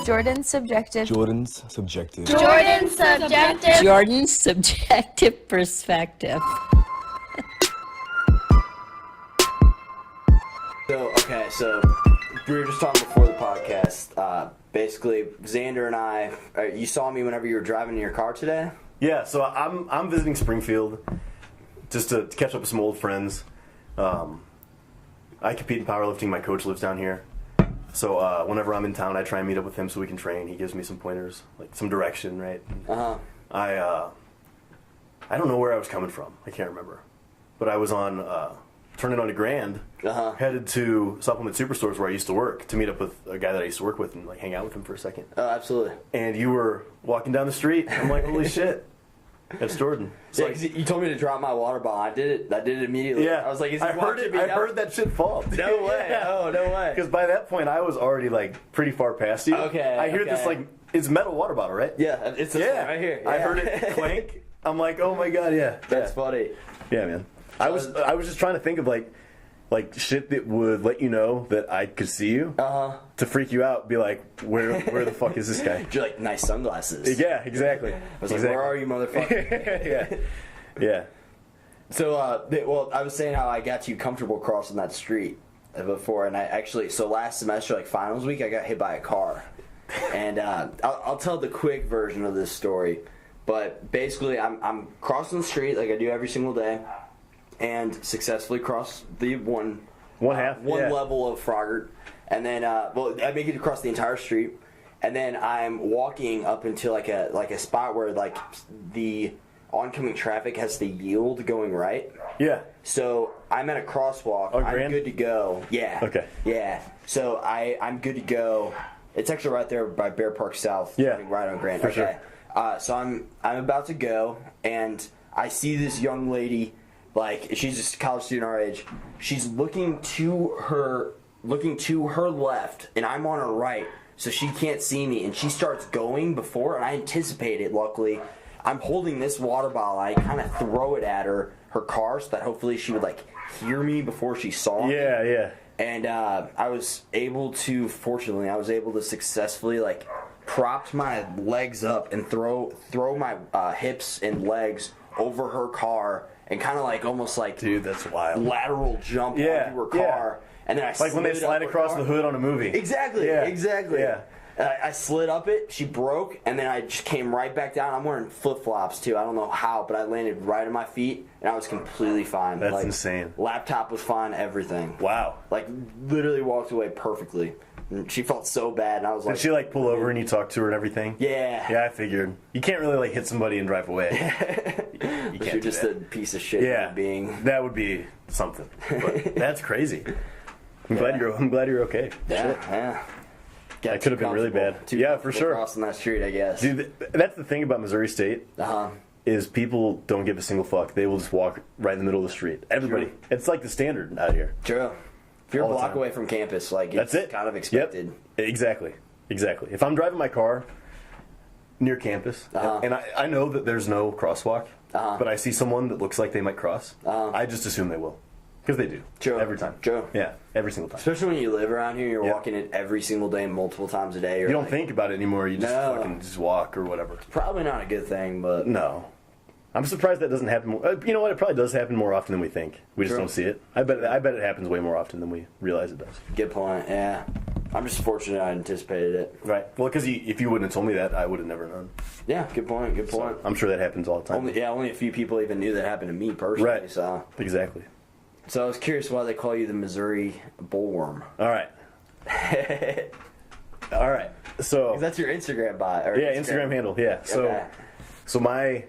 Jordan's subjective. Jordan's subjective. Jordan's subjective. Jordan's subjective perspective. So we were just talking before the podcast. Basically, Xander and I, you saw me whenever you were driving in your car today? Yeah, so I'm visiting Springfield just to catch up with some old friends. I compete in powerlifting. My coach lives down here. So whenever I'm in town, I try and meet up with him so we can train. He gives me some pointers, like some direction, right? I don't know where I was coming from. I can't remember. But I was on turning on to Grand, headed to Supplement Superstores where I used to work to meet up with a guy that I used to work with and like hang out with him for a second. Oh, absolutely. And you were walking down the street. I'm like, holy shit. That's Jordan. Yeah, like, you told me to drop my water bottle. I did it immediately. Yeah. I was like, I heard that shit fall. No way. Yeah. Oh, no way. Because by that point, I was already like pretty far past you. Okay. I hear this like, it's metal water bottle, right? Yeah, it's this one right here. Yeah. I heard it clank. I'm like, oh my god, yeah. That's funny. Yeah, man. I was just trying to think of like shit that would let you know that I could see you. To freak you out, be like, where the fuck is this guy? You're like, nice sunglasses. Yeah, exactly. I was like, where are you, motherfucker? Yeah. So, well, I was saying how I got you comfortable crossing that street before, and I actually, so last semester, like finals week, I got hit by a car. And I'll tell the quick version of this story, but basically I'm crossing the street like I do every single day, and successfully cross the one level of Frogurt, and then I make it across the entire street, and then I'm walking up into like a spot where like the oncoming traffic has to yield going right. Yeah. So I'm at a crosswalk. I'm good to go. Yeah. Okay. Yeah. So I'm good to go. It's actually right there by Bear Park South. Yeah. Right on Grant. For okay. Sure. So I'm about to go, and I see this young lady. Like, she's a college student our age. She's looking to her left, and I'm on her right, so she can't see me. And she starts going before, and I anticipate it. Luckily, I'm holding this water bottle. I kind of throw it at her car, so that hopefully she would like hear me before she saw me. Yeah. And I was able to successfully like prop my legs up and throw my hips and legs over her car. And kind of like almost like, dude, that's wild. Lateral jump onto her car, and then I like when they slide across the hood on a movie. Exactly. Yeah. I slid up it. She broke, and then I just came right back down. I'm wearing flip flops too. I don't know how, but I landed right on my feet, and I was completely fine. That's insane. Laptop was fine. Everything. Wow. Like literally walked away perfectly. And she felt so bad, and I was like... Did she, like, pull over and you talk to her and everything? Yeah. Yeah, I figured. You can't really, like, hit somebody and drive away. You can't You're just a piece of shit being... That would be something. But that's crazy. I'm glad you're okay. Yeah. That could have been really bad. Yeah, for sure. Crossing that street, I guess. Dude, that's the thing about Missouri State. Is people don't give a single fuck. They will just walk right in the middle of the street. Everybody. Sure. It's like the standard out here. True. If you're a block away from campus, like, it's kind of expected. Yep. Exactly. If I'm driving my car near campus, and I know that there's no crosswalk, but I see someone that looks like they might cross, I just assume they will. Because they do. True. Every time. True. Yeah, every single time. Especially when you live around here, you're walking it every single day, multiple times a day. You don't think about it anymore, you just fucking just walk or whatever. It's probably not a good thing, but... No. I'm surprised that doesn't happen more. You know what? It probably does happen more often than we think. We just don't see it. I bet it happens way more often than we realize it does. Good point. Yeah. I'm just fortunate I anticipated it. Right. Well, because if you wouldn't have told me that, I would have never known. Yeah. Good point. So I'm sure that happens all the time. Only a few people even knew that happened to me personally. Right. So. Exactly. So I was curious why they call you the Missouri Bullworm. All right. All right. So. That's your Instagram bio. Instagram handle. Yeah. So my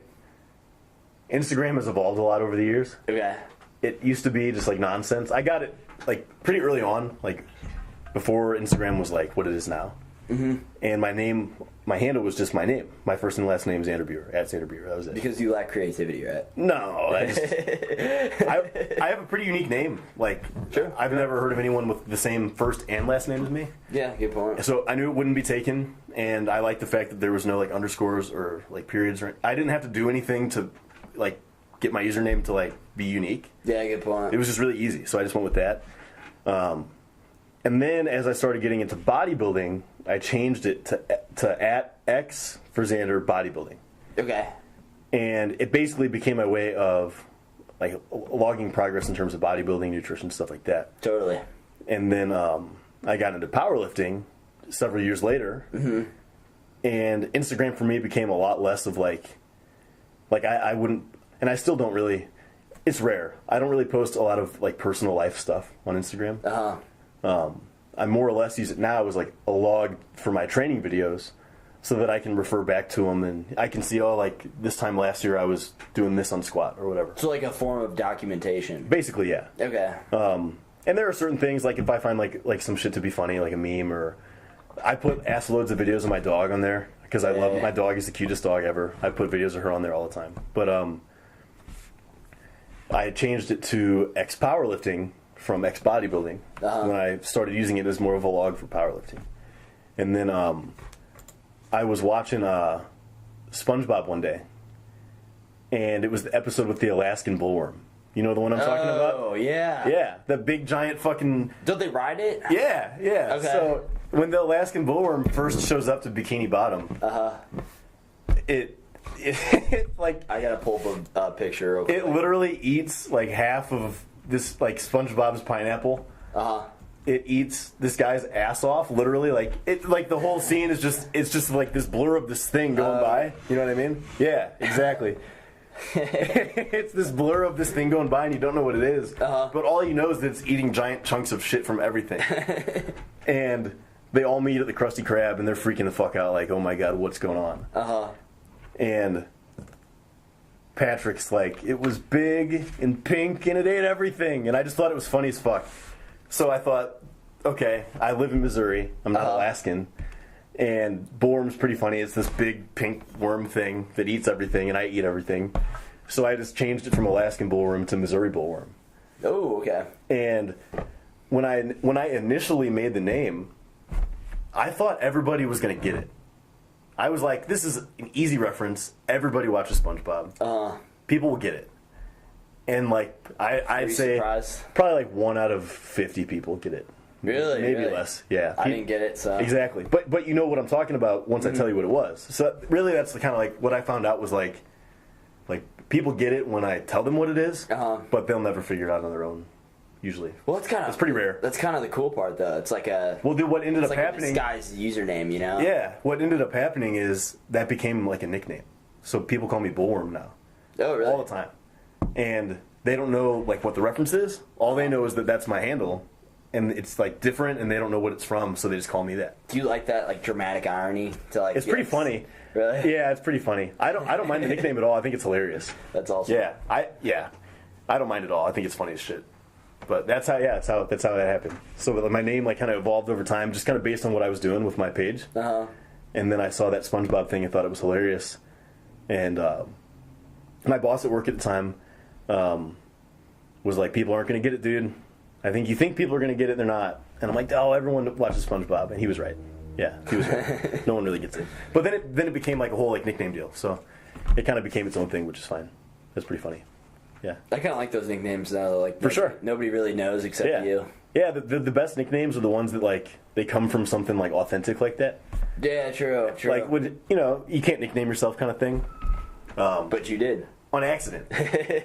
Instagram has evolved a lot over the years. Okay. It used to be just like nonsense. I got it like pretty early on, like before Instagram was like what it is now. Mm-hmm. And my handle was just my name. My first and last name is Xander Buehrer, @Xander Buehrer. That was it. Because you lack creativity, right? No, I have a pretty unique name. Like, sure. I've never heard of anyone with the same first and last name as me. Yeah, good point. So I knew it wouldn't be taken, and I liked the fact that there was no like underscores or like periods. I didn't have to do anything to like get my username to like be unique. Yeah, good point. It was just really easy, so I just went with that. And then as I started getting into bodybuilding, I changed it to @X for Xander Bodybuilding. Okay. And it basically became my way of like logging progress in terms of bodybuilding, nutrition, stuff like that. Totally. And then I got into powerlifting several years later. Mm-hmm. And Instagram for me became a lot less of like I wouldn't, and I still don't really, it's rare. I don't really post a lot of like personal life stuff on Instagram. I more or less use it now as like a log for my training videos so that I can refer back to them and I can see, oh, like this time last year I was doing this on squat or whatever. So like a form of documentation. Basically, yeah. Okay. And there are certain things, like if I find like some shit to be funny, like a meme, or I put ass loads of videos of my dog on there because I love my dog is the cutest dog ever. I put videos of her on there all the time. But I changed it to X Powerlifting from X Bodybuilding when I started using it as more of a log for powerlifting. And then I was watching SpongeBob one day, and it was the episode with the Alaskan bullworm. You know the one I'm talking about? Oh, yeah. Yeah, the big giant fucking... Don't they ride it? Yeah. Okay. So when the Alaskan bullworm first shows up to Bikini Bottom, it like... I gotta pull up a picture real quick. It literally eats like half of this, like SpongeBob's pineapple. It eats this guy's ass off, literally. Like it, like the whole scene is it's just like this blur of this thing going by. You know what I mean? Yeah, exactly. It's this blur of this thing going by, and you don't know what it is. But all you know is that it's eating giant chunks of shit from everything. And they all meet at the Krusty Krab, and they're freaking the fuck out, like, oh my god, what's going on? And Patrick's like, it was big and pink, and it ate everything. And I just thought it was funny as fuck. So I thought, okay, I live in Missouri. I'm not Alaskan. And bullworm's pretty funny. It's this big pink worm thing that eats everything, and I eat everything. So I just changed it from Alaskan bullworm to Missouri bullworm. Oh, okay. And when I initially made the name, I thought everybody was going to get it. I was like, this is an easy reference. Everybody watches SpongeBob. People will get it. And like I'd say surprised? Probably like 1 out of 50 people get it. Really? Maybe really? less. Yeah. I didn't get it, so exactly. But you know what I'm talking about once I tell you what it was. So really, that's kind of like what I found out was like people get it when I tell them what it is, but they'll never figure it out on their own. Usually. Well, it's pretty rare. That's kind of the cool part, though. It's like what ended up happening? This guy's username, you know? Yeah. What ended up happening is that became like a nickname. So people call me Bullworm now. Oh, really? All the time. And they don't know like what the reference is. All they know is that that's my handle, and it's like different, and they don't know what it's from, so they just call me that. Do you like that like dramatic irony to like? It's pretty funny. Really? Yeah, it's pretty funny. I don't mind the nickname at all. I think it's hilarious. That's awesome. Yeah, I don't mind at all. I think it's funny as shit. But that's how that happened. So my name like kind of evolved over time, just kind of based on what I was doing with my page. And then I saw that SpongeBob thing and thought it was hilarious. And my boss at work at the time was like, people aren't going to get it, dude. I think you think people are going to get it, they're not. And I'm like, oh, everyone watches SpongeBob. And he was right. Yeah, he was right. No one really gets it. But then it became like a whole like nickname deal. So it kind of became its own thing, which is fine. That's pretty funny. Yeah. I kind of like those nicknames though. Like for sure. Nobody really knows except you. Yeah, the best nicknames are the ones that like they come from something like authentic like that. Yeah, true. Like you can't nickname yourself kind of thing. But you did. On accident.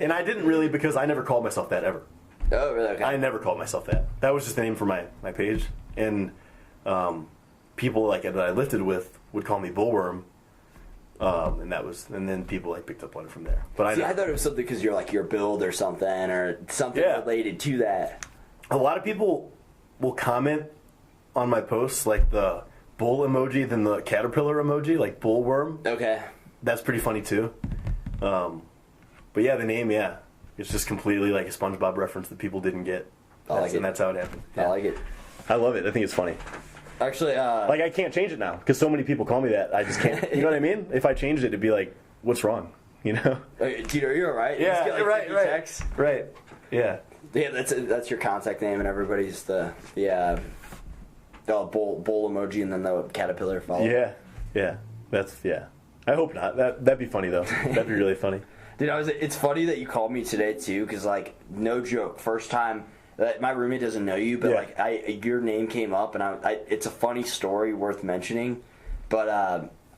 And I didn't really, because I never called myself that ever. Oh, really? Okay. I never called myself that. That was just the name for my page. And people like that I lifted with would call me Bullworm. And then people like picked up on it from there. But I thought it was something because you're like your build or something related to that. A lot of people will comment on my posts like the bull emoji, then the caterpillar emoji, like bullworm. Okay. That's pretty funny too. But yeah, the name, it's just completely like a SpongeBob reference that people didn't get. And that's how it happened. Yeah. I like it. I love it. I think it's funny. Actually, like I can't change it now because so many people call me that. I just can't. You know what I mean? If I changed it, it'd be like, what's wrong? You know? You're all right. Yeah, get, like, right. Yeah. Yeah, that's your contact name, and everybody's the bull emoji, and then the caterpillar follow. Yeah. I hope not. That'd be funny though. That'd be really funny. Dude, it's funny that you called me today too, because like no joke, first time My roommate doesn't know you, but Yeah. your name came up, and it's a funny story worth mentioning. But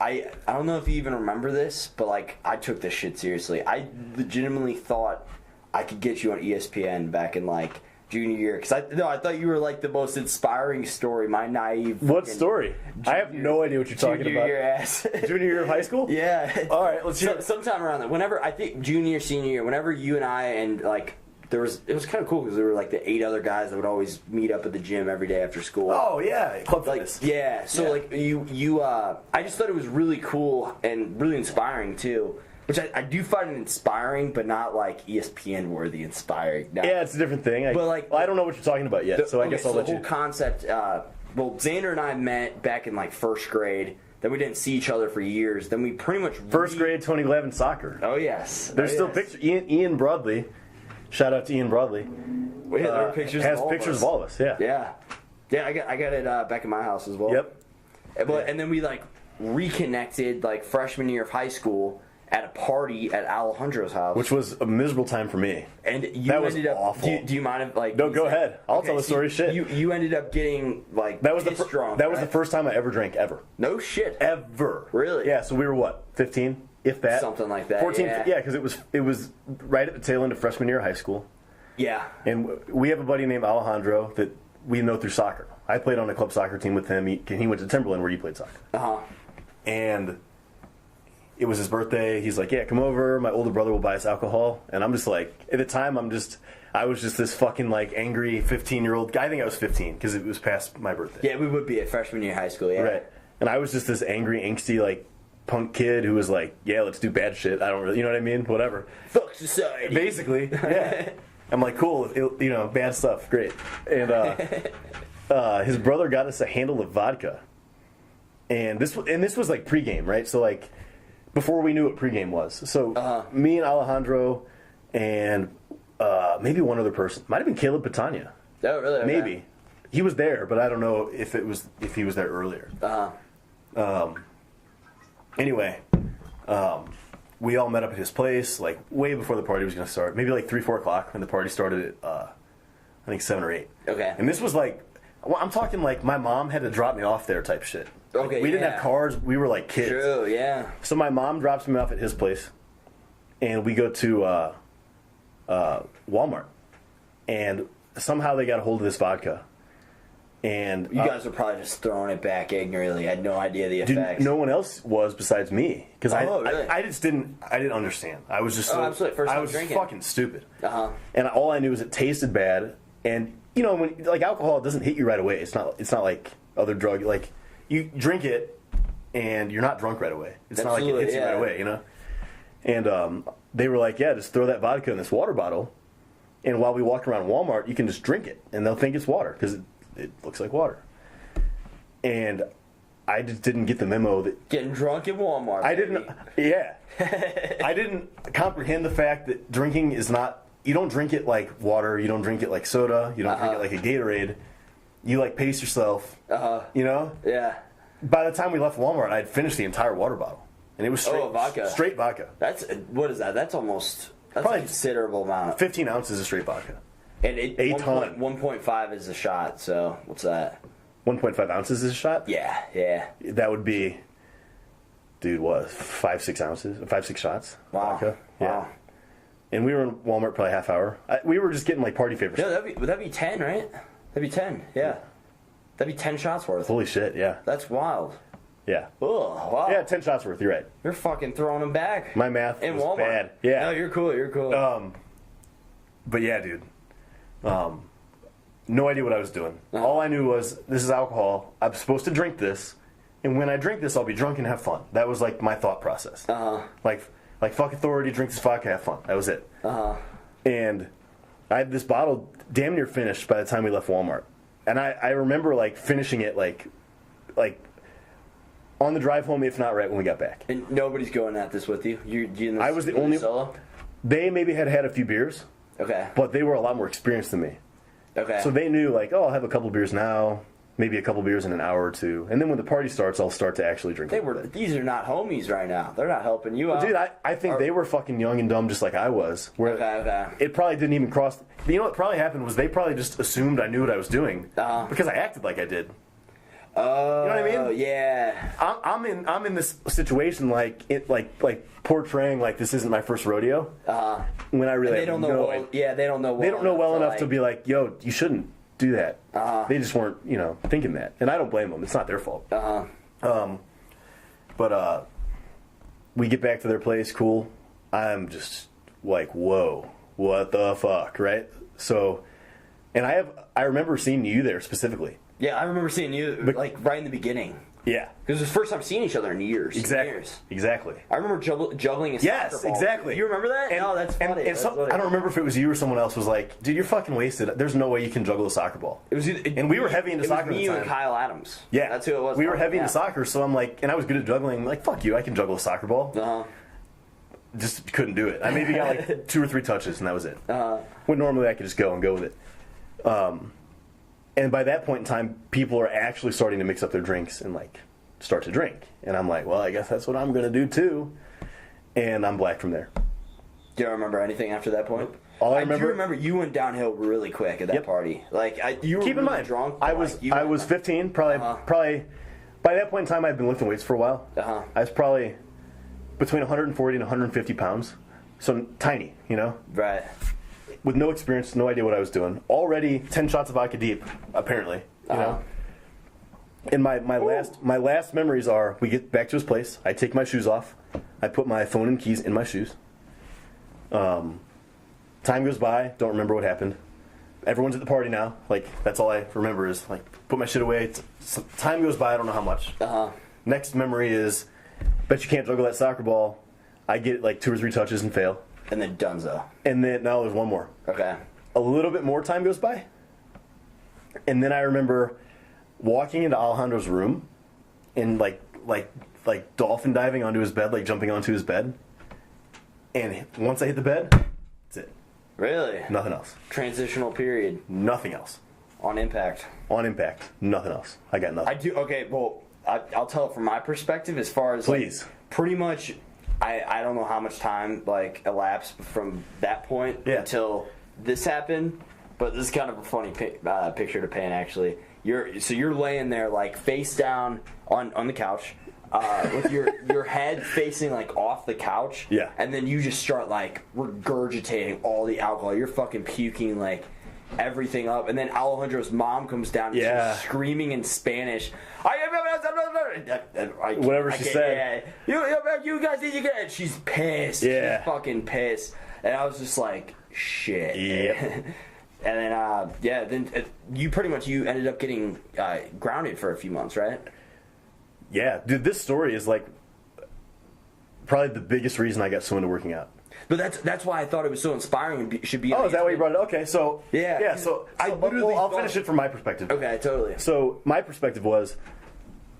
I don't know if you even remember this, but like I took this shit seriously. I legitimately thought I could get you on ESPN back in like junior year, because I thought you were like the most inspiring story. My naive. What story? I have no idea what you're talking junior about. year ass. Junior year of high school? Yeah. All right, let's hear it. Sometime around that. Whenever I think junior, senior year, whenever you and I and like. It was kind of cool because there were like the 8 other guys that would always meet up at the gym every day after school. Oh yeah, club Like fitness. yeah, so Yeah. like you I just thought it was really cool and really inspiring too. Which I do find it inspiring, but not like ESPN worthy inspiring. No. Yeah, it's a different thing. But, like, I don't know what you're talking about yet, so I guess I'll the let you. whole concept. Well, Xander and I met back in like first grade. Then we didn't see each other for years. Then we pretty much First grade, Tony Levin soccer. Oh yes, There's still yes. pictures. Ian Broadley. Shout out to Ian Broadley. Well, yeah, there are pictures. Has of all pictures of us. of all of us. Yeah. Yeah. I got it back in my house as well. Yep. And then we like reconnected like freshman year of high school at a party at Alejandro's house. Which was a miserable time for me. And you that was ended up. awful. Do you mind if like? No, go ahead. I'll tell the so story. Shit. You ended up getting like That was the pissed drunk. that was the right? first time I ever drank ever. No shit. Ever. Really? Yeah. So we were what, 15, if that. Something like that, 14. yeah. Yeah, because it was right at the tail end of freshman year of high school, Yeah. and we have a buddy named Alejandro that we know through soccer. I played on a club soccer team with him. He went to Timberland where you played soccer. And it was his birthday. He's like, yeah, come over. My older brother will buy us alcohol. And I'm just like, at the time, I was just this fucking like angry 15-year-old guy. I think I was 15 because it was past my birthday. Yeah, we would be at freshman year of high school. Yeah. Right. And I was just this angry, angsty, like punk kid who was like, yeah, let's do bad shit. I don't really, you know what I mean? Whatever. Fuck society. Basically, yeah. I'm like, cool, bad stuff, great. And his brother got us a handle of vodka. And this was like pregame, right? So like before we knew what pregame was. So me and Alejandro and maybe one other person, might have been Caleb Patania. Oh, really? Okay. Maybe he was there, but I don't know if he was there earlier. Anyway, we all met up at his place like way before the party was going to start. Maybe like 3-4 o'clock when the party started at I think 7 or 8. Okay. And this was like, I'm talking like my mom had to drop me off there type shit. Okay, we didn't yeah. have cars. We were like kids. True. Yeah. So my mom drops me off at his place, and we go to Walmart, and somehow they got a hold of this vodka, and You guys were probably just throwing it back ignorantly. Had no idea the effects. no one else was besides me because really? I just didn't understand. I was just absolutely. First I time was drinking. fucking stupid, Uh-huh. and all I knew was it tasted bad, and when like alcohol doesn't hit you right away. It's not like other drug like. You drink it, and you're not drunk right away. It's not like it hits you right away, And they were like, yeah, just throw that vodka in this water bottle, and while we walk around Walmart, you can just drink it, and they'll think it's water, because it looks like water. And I just didn't get the memo that... Getting drunk in Walmart. I baby. didn't... Yeah. I didn't comprehend the fact that drinking is not... You don't drink it like water, you don't drink it like soda, you don't drink it like a Gatorade. You like pace yourself, Yeah. By the time we left Walmart, I'd finished the entire water bottle, and it was straight vodka. Straight vodka. What is that? That's Probably a considerable amount. 15 ounces of straight vodka. And a ton. 1.5 is a shot. So what's that? 1.5 ounces is a shot. Yeah. That would be, dude, what 5-6 ounces, 5-6 shots. Wow. Vodka. Yeah. Wow. And we were in Walmart probably half hour. We were just getting like party favors. No, would that be 10, right? That'd be 10. Yeah. That'd be 10 shots worth. Holy shit! Yeah. That's wild. Yeah. Oh, wow. Yeah, 10 shots worth. You're right. You're fucking throwing them back. My math in was Walmart. bad. Yeah. No, you're cool. But yeah, dude. No idea what I was doing. All I knew was this is alcohol. I'm supposed to drink this, and when I drink this, I'll be drunk and have fun. That was like my thought process. Like fuck authority, drink this vodka, have fun. That was it. And I had this bottle damn near finished by the time we left Walmart, and I remember like finishing it like on the drive home, if not right when we got back. And nobody's going at this with you. I was the only solo. They maybe had a few beers, Okay. but they were a lot more experienced than me. Okay. So they knew, like, oh, I'll have a couple beers now. maybe a couple beers in an hour or two. And then when the party starts, I'll start to actually drink a little bit. These are not homies right now. They're not helping you out. Dude, I think they were fucking young and dumb just like I was. Where Okay. it probably didn't even cross. You know what probably happened was they probably just assumed I knew what I was doing because I acted like I did. Oh, you know what I mean? Yeah. I'm in this situation like portraying like this isn't my first rodeo. When I really They don't know. They don't know. They don't know well enough to be like, yo, you shouldn't do that. They just weren't, thinking that, and I don't blame them. It's not their fault. But we get back to their place. Cool. I'm just like, whoa, what the fuck, right? So, and I remember seeing you there specifically. Yeah, I remember seeing you like right in the beginning. Yeah, because it was the first time seeing each other in years. Exactly. I remember juggling a soccer ball. Exactly. You remember that? And, no, that's funny. I don't remember if it was you or someone else was like, dude, you're fucking wasted. There's no way you can juggle a soccer ball. And we were heavy into soccer. It was me at the time. and Kyle Adams. Yeah, that's who it was. We were heavy into soccer, so I'm like, and I was good at juggling. Like, fuck you, I can juggle a soccer ball. Just couldn't do it. I maybe got like 2 or 3 touches, and that was it. When normally I could just go with it. And by that point in time, people are actually starting to mix up their drinks and like start to drink. And I'm like, well, I guess that's what I'm going to do too. And I'm black from there. Do you remember anything after that point? All I do remember you went downhill really quick at that party. Like you were keep in really mind, drunk. I was 15. Probably by that point in time, I'd been lifting weights for a while. I was probably between 140 and 150 pounds, so tiny, Right. With no experience, no idea what I was doing. Already 10 shots of vodka deep, apparently. You know. And my last memories are: we get back to his place. I take my shoes off. I put my phone and keys in my shoes. Time goes by. Don't remember what happened. Everyone's at the party now. Like that's all I remember is like put my shit away. Time goes by. I don't know how much. Next memory is, bet you can't juggle that soccer ball. I get like 2 or 3 touches and fail. And then Dunzo. And then now there's one more. Okay. A little bit more time goes by. And then I remember walking into Alejandro's room and like dolphin diving onto his bed, like jumping onto his bed. And once I hit the bed, that's it. Really? Nothing else. Transitional period. Nothing else. On impact. On impact. Nothing else. I got nothing. I do. Okay, well, I'll tell it from my perspective as far as please. Like, pretty much I don't know how much time like elapsed from that point until this happened, but this is kind of a funny picture to paint actually. You're laying there like face down on the couch, with your head facing like off the couch, and then you just start like regurgitating all the alcohol. You're fucking puking like everything up, and then Alejandro's mom comes down and she's screaming in Spanish. Whatever she said. You guys need to get it. She's pissed. Yeah. She's fucking pissed. And I was just like, shit. Yeah. And then you ended up getting grounded for a few months, right? Yeah, dude, this story is like probably the biggest reason I got so into working out. But that's why I thought it was so inspiring and should be. Oh, is that why you brought it? Okay, so so I'll finish it from my perspective. Okay, totally. So my perspective was,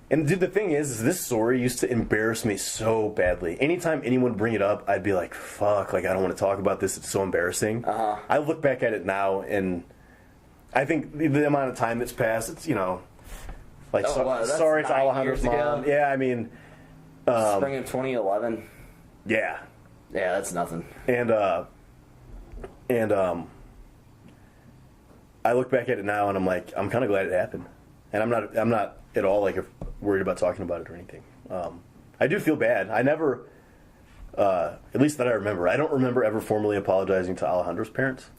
and dude, the thing is this story used to embarrass me so badly. Anytime anyone would bring it up, I'd be like, "Fuck!" Like I don't want to talk about this. It's so embarrassing. I look back at it now, and I think the amount of time that's passed, it's like sorry to Alejandro's mom. Ago. Yeah, I mean, spring of 2011. Yeah. Yeah, that's nothing. And I look back at it now and I'm like, I'm kind of glad it happened. And I'm not at all like worried about talking about it or anything. I do feel bad. I never, at least that I remember, I don't remember ever formally apologizing to Alejandro's parents.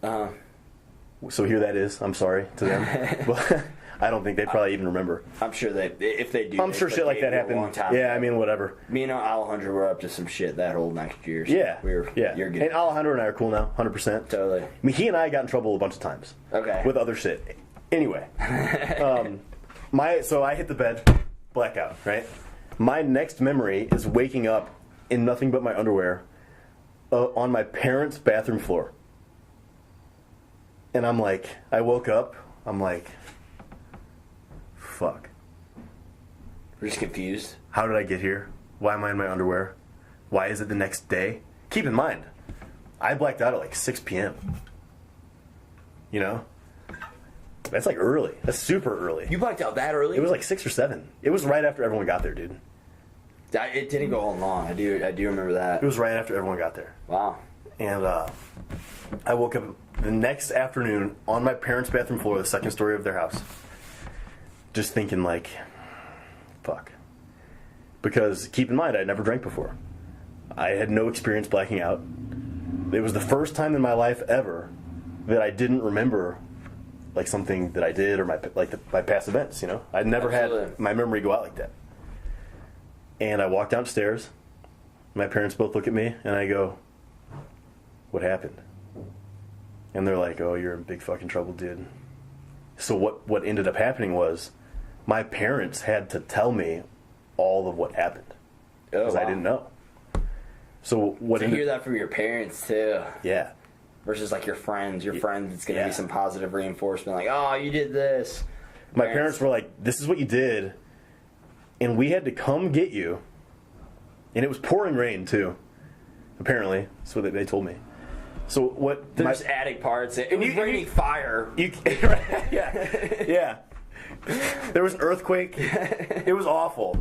So here that is. I'm sorry to them. But I don't think they probably even remember. I'm sure if they do. I'm sure shit like that happened. Yeah, I mean, whatever. Me and Alejandro were up to some shit that whole next year. So you're good. And Alejandro and I are cool now, 100%. Totally. I mean, he and I got in trouble a bunch of times. Okay. With other shit. Anyway. So I hit the bed, blackout, right? My next memory is waking up in nothing but my underwear on my parents' bathroom floor. And I'm like, I woke up, I'm like, fuck. We're just confused. How did I get here? Why am I in my underwear? Why is it the next day? Keep in mind, I blacked out at like 6 p.m. That's like early. That's super early. You blacked out that early? It was like 6 or 7. It was right after everyone got there, dude. It didn't go on long. I do remember that. It was right after everyone got there. Wow. And I woke up the next afternoon on my parents' bathroom floor, the second story of their house, just thinking like, fuck. Because keep in mind, I'd never drank before. I had no experience blacking out. It was the first time in my life ever that I didn't remember like something that I did or my past events. You know, I'd never had my memory go out like that. And I walk downstairs. My parents both look at me, and I go, "What happened?" And they're like, "Oh, you're in big fucking trouble, dude." So what ended up happening was, my parents had to tell me all of what happened because I didn't know. So what? To hear that from your parents too. Yeah. Versus like your friends. Your friends, it's gonna be some positive reinforcement, like, "Oh, you did this." My parents were like, "This is what you did." And we had to come get you. And it was pouring rain, too. Apparently. That's what they told me. So what... There's adding parts. It was raining fire. Yeah. Yeah. There was an earthquake. It was awful.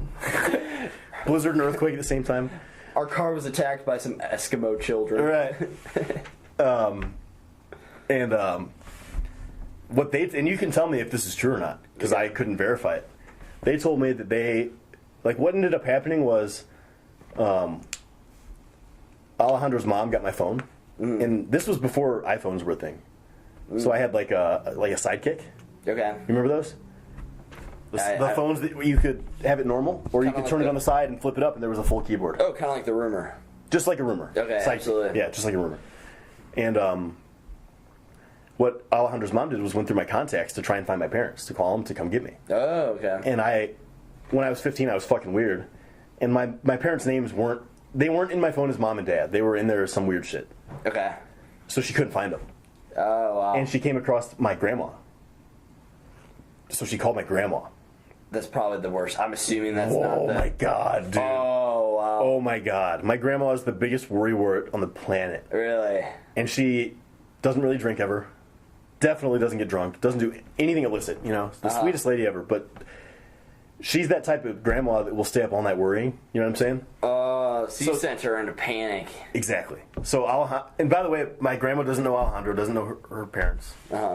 Blizzard and earthquake at the same time. Our car was attacked by some Eskimo children. Right. What they... And you can tell me if this is true or not. Because I couldn't verify it. They told me that they, like, what ended up happening was, Alejandro's mom got my phone, and this was before iPhones were a thing. So I had like a sidekick. Okay. You remember those? The phones that you could have it normal, or you could turn it on the side and flip it up, and there was a full keyboard. Oh, kind of like the Rumor. Just like a Rumor. Okay, sidekick. Absolutely. Yeah, just like a Rumor. And what Alejandro's mom did was went through my contacts to try and find my parents, to call them to come get me. Oh, okay. And when I was 15, I was fucking weird. And my parents' names weren't in my phone as mom and dad. They were in there as some weird shit. Okay. So she couldn't find them. Oh, wow. And she came across my grandma. So she called my grandma. That's probably the worst. I'm assuming that's not the... Oh, my God, dude. Oh, wow. Oh, my God. My grandma is the biggest worrywart on the planet. Really? And she doesn't really drink ever. Definitely doesn't get drunk. Doesn't do anything illicit, you know. The sweetest lady ever. But she's that type of grandma that will stay up all night worrying. You know what I'm saying? So you sent her into panic. Exactly. So and by the way, my grandma doesn't know Alejandro, doesn't know her parents,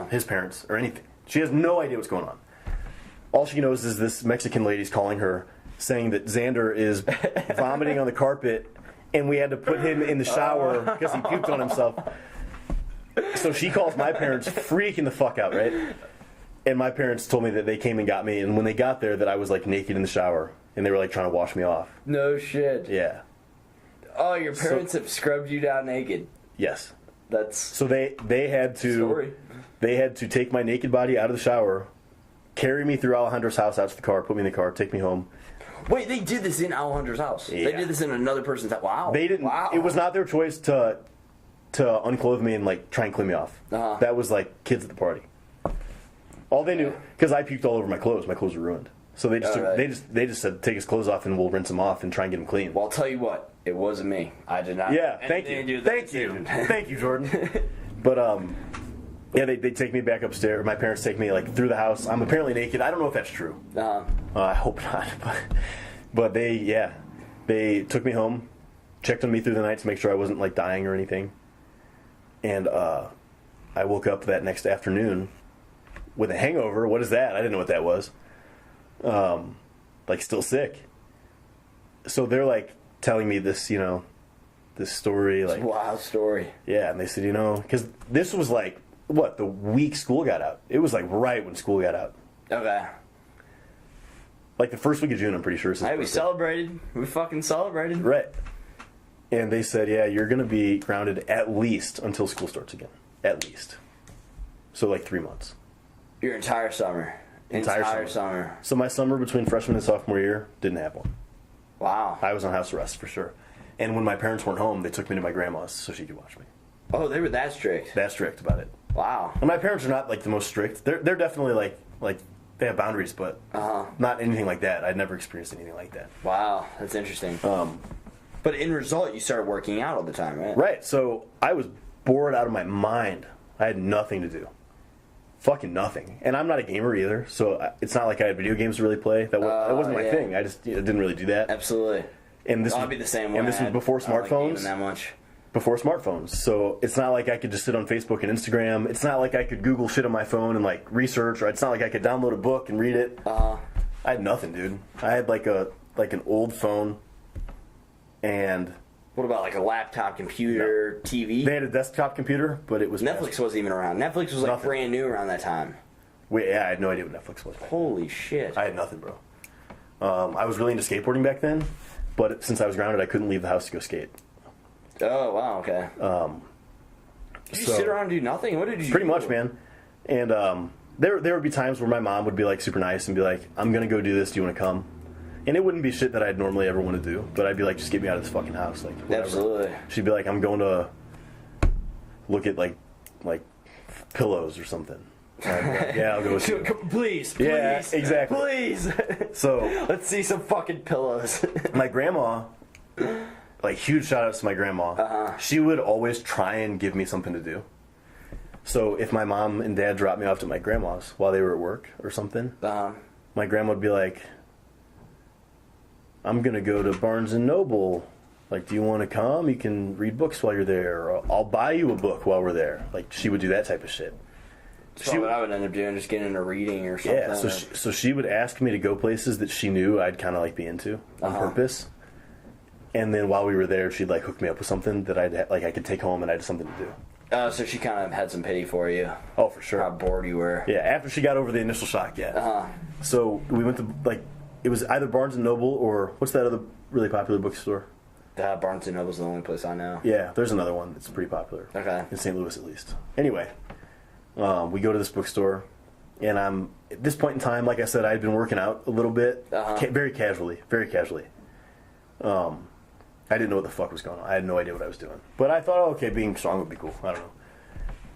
his parents, or anything. She has no idea what's going on. All she knows is this Mexican lady's calling her, saying that Xander is vomiting on the carpet, and we had to put him in the shower because he puked on himself. So she calls my parents freaking the fuck out, right? And my parents told me that they came and got me, and when they got there, that I was like naked in the shower, and they were like trying to wash me off. No shit. Yeah. Oh, your parents have scrubbed you down naked. Yes. That's so they had to story. They had to take my naked body out of the shower, carry me through Alejandro's house out to the car, put me in the car, take me home. Wait, they did this in Alejandro's house? Yeah. They did this in another person's house? Wow. They didn't. Wow. It was not their choice to unclothe me and like try and clean me off. That was like kids at the party. All they knew, because I puked all over my clothes. My clothes were ruined. So they just said take his clothes off and we'll rinse them off and try and get them clean. Well, I'll tell you what, it wasn't me. I did not. Yeah, thank you, Jordan. But yeah, they take me back upstairs. My parents take me like through the house. I'm apparently naked. I don't know if that's true. I hope not. But they took me home, checked on me through the night to make sure I wasn't like dying or anything. And I woke up that next afternoon with a hangover. What is that? I didn't know what that was. Like still sick. So they're like telling me this, you know, this story. Like, it's a wild story. Yeah, and they said, you know, because this was like, what, the week school got out. It was like right when school got out. Okay. Like the first week of June, I'm pretty sure. Hey, we celebrated. We fucking celebrated. Right. And they said, yeah, you're going to be grounded at least until school starts again. At least. So like 3 months. Your entire summer. Entire summer. So my summer between freshman and sophomore year, didn't have one. Wow. I was on house arrest for sure. And when my parents weren't home, they took me to my grandma's so she could watch me. Oh, they were that strict? That strict about it. Wow. And my parents are not like the most strict. They're definitely like they have boundaries, but not anything like that. I'd never experienced anything like that. Wow, that's interesting. But in result, you started working out all the time, right? Right. So I was bored out of my mind. I had nothing to do. fucking nothing. And I'm not a gamer either, so it's not like I had video games to really play. That wasn't my thing. I just didn't really do that. Absolutely. And this I'd would be the same way. And this was before smartphones. That much. Before smartphones. So it's not like I could just sit on Facebook and Instagram. It's not like I could Google shit on my phone and like research, or it's not like I could download a book and read it. I had nothing, dude. I had like an old phone, and what about like a laptop, computer, TV? They had a desktop computer, but it was Netflix wasn't even around. Netflix was like brand new around that time. Yeah, I had no idea what Netflix was. Holy shit! I had nothing, bro. I was really into skateboarding back then, but since I was grounded, I couldn't leave the house to go skate. Oh wow, okay. Did you sit around and do nothing? What did you do? Pretty much, man. And there would be times where my mom would be like super nice and be like, "I'm gonna go do this. Do you want to come?" And it wouldn't be shit that I'd normally ever want to do, but I'd be like, "Just get me out of this fucking house." Like, whatever. Absolutely. She'd be like, "I'm going to look at like pillows or something." I'd be like, yeah, I'll go with you. Please, Yeah, exactly. Please. So let's see some fucking pillows. My grandma, like, huge shout outs to my grandma. She would always try and give me something to do. So if my mom and dad dropped me off to my grandma's while they were at work or something, my grandma would be like, "I'm gonna go to Barnes and Noble. Like, do you want to come? You can read books while you're there, or I'll buy you a book while we're there." Like, she would do that type of shit. What I would end up doing, just getting into reading or something. Yeah, so she would ask me to go places that she knew I'd kind of like be into on purpose. And then while we were there, she'd like hook me up with something that I could take home and I had something to do. So she kind of had some pity for you. Oh, for sure. How bored you were. Yeah, after she got over the initial shock, yeah. So we went to, like, it was either Barnes & Noble or, what's that other really popular bookstore? Barnes & Noble's the only place I know. Yeah, there's another one that's pretty popular. Okay. In St. Louis, at least. Anyway, we go to this bookstore, and at this point in time, like I said, I had been working out a little bit, very casually. I didn't know what the fuck was going on. I had no idea what I was doing. But I thought, oh, okay, being strong would be cool. I don't know.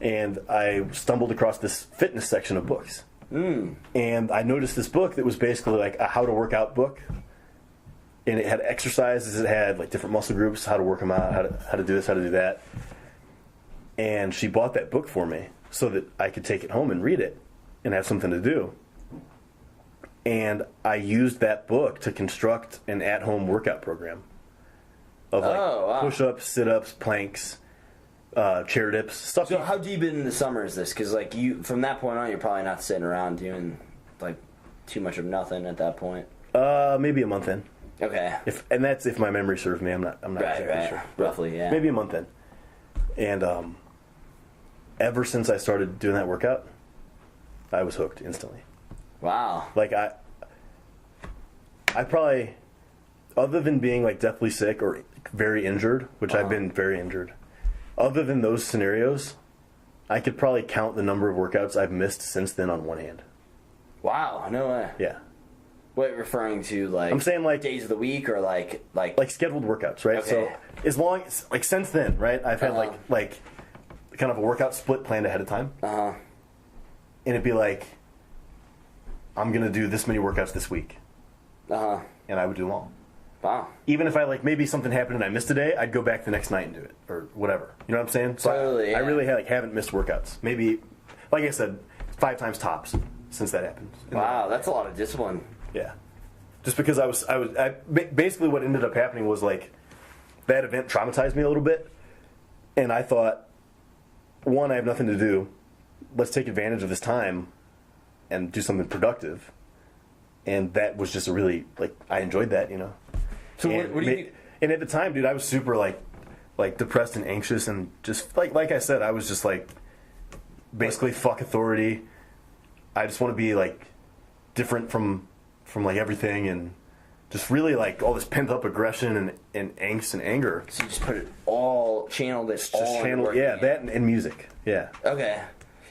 And I stumbled across this fitness section of books. And I noticed this book that was basically like a how to work out book. And it had exercises, it had like different muscle groups, how to work them out, how to do this, how to do that. And she bought that book for me so that I could take it home and read it and have something to do. And I used that book to construct an at-home workout program of like push-ups, sit-ups, planks, chair dips, stuff. So how deep in the summer is this? Because like from that point on, you're probably not sitting around doing like too much of nothing at that point. Maybe a month in. Okay. And that's if my memory serves me. I'm not right. sure. Roughly, yeah. Maybe a month in. And ever since I started doing that workout, I was hooked instantly. Wow. Like I probably, other than being like deathly sick or very injured, which I've been very injured, other than those scenarios, I could probably count the number of workouts I've missed since then on one hand. Wow, no way. Yeah. What, referring to like I'm saying like days of the week or like scheduled workouts, right? Okay. So as long as like since then, right? I've had like kind of a workout split planned ahead of time. And it'd be like, I'm gonna do this many workouts this week. And I would do them all. Wow. Even if I like maybe something happened and I missed a day, I'd go back the next night and do it or whatever. You know what I'm saying? So totally. I really haven't missed workouts. Maybe, like I said, 5 times tops since that happened. Wow, that's a lot of discipline. Yeah. Just because basically what ended up happening was like that event traumatized me a little bit, and I thought, one, I have nothing to do. Let's take advantage of this time and do something productive. And that was just a really, like, I enjoyed that, you know. So what do you... And at the time, dude, I was super, like depressed and anxious and just, like I said, I was just, like, basically fuck authority. I just want to be, like, different from like, everything and just really, like, all this pent-up aggression and angst and anger. So you just put it all, channeled it all channel, yeah, that and music, yeah. Okay.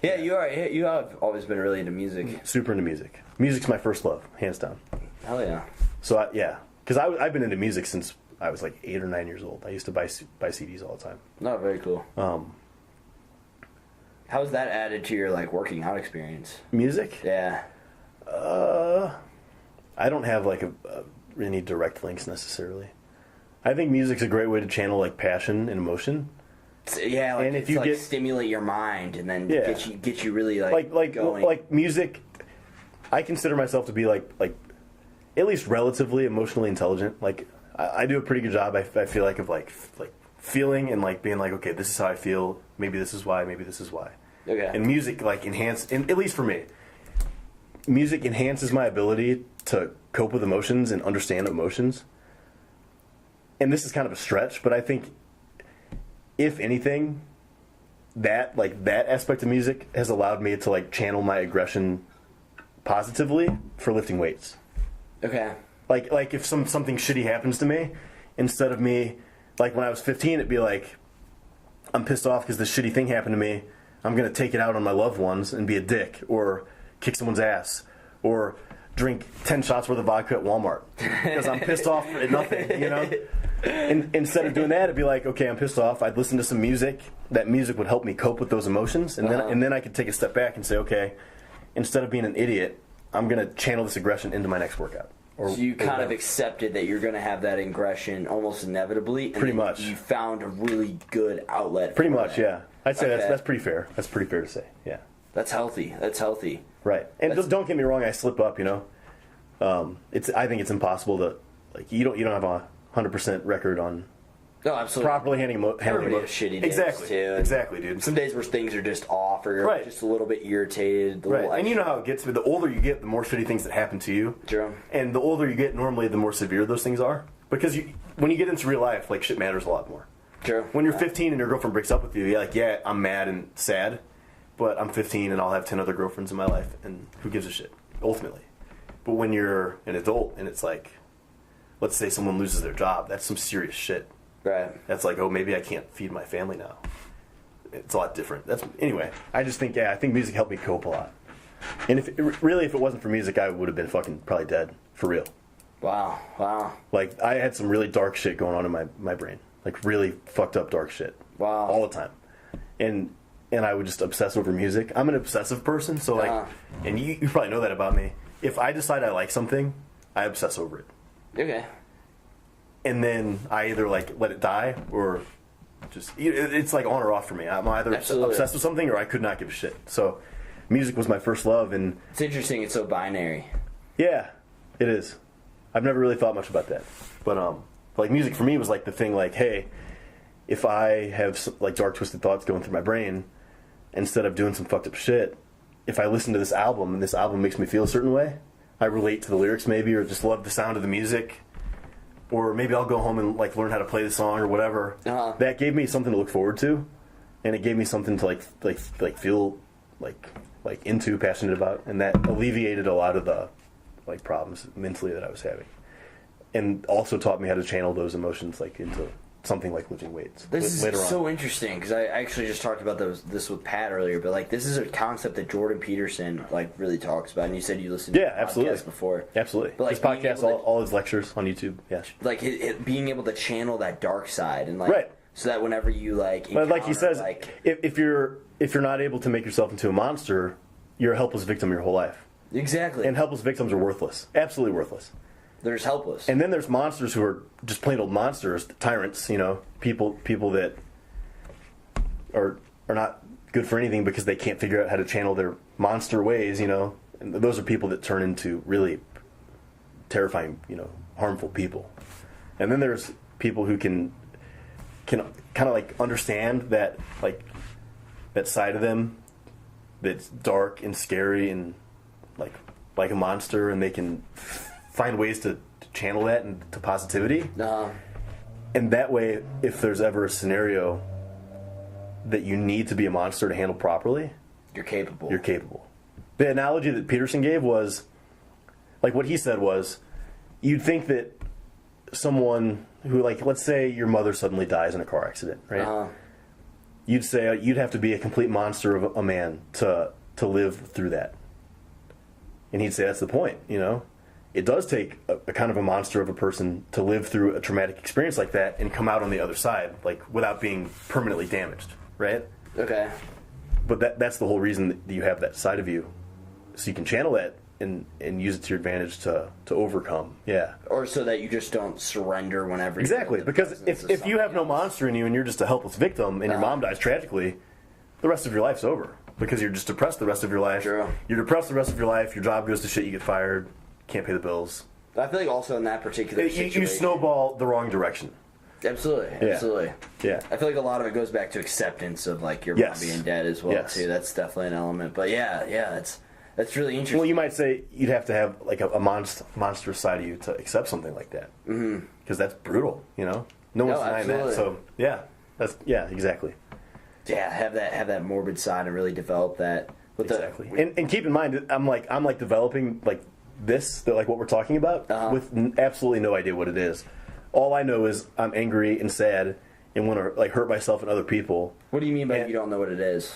Yeah, you have always been really into music. Super into music. Music's my first love, hands down. Hell yeah. So, because I've been into music since I was like 8 or 9 years old. I used to buy CDs all the time. No, very cool. How's that added to your like working out experience? Music? Yeah. I don't have like any direct links necessarily. I think music's a great way to channel like passion and emotion, Yeah, like, and if it's you like get stimulate your mind and then Yeah. get you really like going. like music, I consider myself to be like at least relatively emotionally intelligent. Like I do a pretty good job. I feel like of like feeling and like being like, okay, this is how I feel. Maybe this is why. Maybe this is why. Okay. And music like at least for me, music enhances my ability to cope with emotions and understand emotions. And this is kind of a stretch, but I think if anything, that aspect of music has allowed me to like channel my aggression positively for lifting weights. Okay. Like if something shitty happens to me, instead of me, like when I was 15, it'd be like, I'm pissed off because this shitty thing happened to me. I'm going to take it out on my loved ones and be a dick or kick someone's ass or drink 10 shots worth of vodka at Walmart because I'm pissed off at nothing, you know? And instead of doing that, it'd be like, okay, I'm pissed off. I'd listen to some music. That music would help me cope with those emotions. And then I could take a step back and say, okay, instead of being an idiot, I'm going to channel this aggression into my next workout. So you kind of accepted that you're going to have that aggression almost inevitably. And Pretty much. You found a really good outlet. Pretty for much, that. yeah. I'd say Okay. that's pretty fair. That's pretty fair to say, yeah. That's healthy. That's healthy. Right. And don't get me wrong, I slip up, you know. I think it's impossible to, like, you don't have a 100% record on No, absolutely. properly handling Everybody has shitty days, exactly too. Exactly, dude. Some days where things are just off or you're Right. just a little bit irritated. Right. And you know how it gets, but the older you get, the more shitty things that happen to you. True. And the older you get, normally the more severe those things are. Because when you get into real life, like, shit matters a lot more. True. When you're 15 and your girlfriend breaks up with you, you're like, yeah, I'm mad and sad, but I'm 15 and I'll have 10 other girlfriends in my life, and who gives a shit, ultimately. But when you're an adult and it's like, let's say someone loses their job, that's some serious shit. Right. That's like, oh, maybe I can't feed my family now. It's a lot different. Anyway, I just think, I think music helped me cope a lot. And if it wasn't for music, I would have been fucking probably dead, for real. Wow. Like, I had some really dark shit going on in my brain. Like, really fucked up dark shit. Wow. All the time. And I would just obsess over music. I'm an obsessive person, so like, and you probably know that about me. If I decide I like something, I obsess over it. Okay. And then I either like let it die or just, it's like on or off for me. I'm either Absolutely. obsessed with something or I could not give a shit. So music was my first love, and It's interesting. It's so binary. yeah, it is. I've never really thought much about that. But like music for me was like the thing like, hey, if I have like dark twisted thoughts going through my brain, instead of doing some fucked up shit, if I listen to this album and this album makes me feel a certain way, I relate to the lyrics maybe, or just love the sound of the music, or maybe I'll go home and like learn how to play the song or whatever. That gave me something to look forward to, and it gave me something to like feel like into, passionate about, and that alleviated a lot of the like problems mentally that I was having, and also taught me how to channel those emotions like into something like lifting weights. This later is on. so interesting because I actually just talked about this with Pat earlier, but like this is a concept that Jordan Peterson like really talks about, and you said you listened to Yeah, absolutely. podcasts before. Absolutely. But, like, His podcast, being able to- all his lectures on YouTube. Yeah. Like being able to channel that dark side and like Right. so that whenever you like But like he encounter, says, like if you're not able to make yourself into a monster, you're a helpless victim your whole life. exactly, And helpless victims are worthless. Absolutely worthless. there's helpless. And then there's monsters who are just plain old monsters, tyrants, you know, people that are not good for anything because they can't figure out how to channel their monster ways, you know. And those are people that turn into really terrifying, you know, harmful people. And then there's people who can kind of like understand that that side of them that's dark and scary and like a monster, and they can find ways to channel that into positivity. And that way, if there's ever a scenario that you need to be a monster to handle properly, You're capable. you're capable. The analogy that Peterson gave was, like what he said was, you'd think that someone who, like, let's say your mother suddenly dies in a car accident, right? You'd say you'd have to be a complete monster of a man to live through that. And he'd say that's the point, you know? It does take a kind of a monster of a person to live through a traumatic experience like that and come out on the other side, like, without being permanently damaged, right? Okay. But that's the whole reason that you have that side of you, so you can channel that and use it to your advantage to overcome. Yeah. Or so that you just don't surrender whenever. Exactly, because if you have no monster in you and you're just a helpless victim and your mom dies tragically, the rest of your life's over because you're just depressed the rest of your life. True. You're depressed the rest of your life. Your job goes to shit. You get fired. Can't pay the bills. I feel like also in that particular situation, you snowball the wrong direction. Absolutely, absolutely. Yeah. I feel like a lot of it goes back to acceptance of like your mom being dead as well too. That's definitely an element. But yeah, that's really interesting. Well, you might say you'd have to have like a monstrous side of you to accept something like that. Because that's brutal, you know. No one's denying that. So exactly. Yeah, have that morbid side and really develop that. With exactly. And keep in mind, I'm like developing like this, like what we're talking about, with absolutely no idea what it is. All I know is I'm angry and sad and want to like hurt myself and other people. What do you mean by you don't know what it is?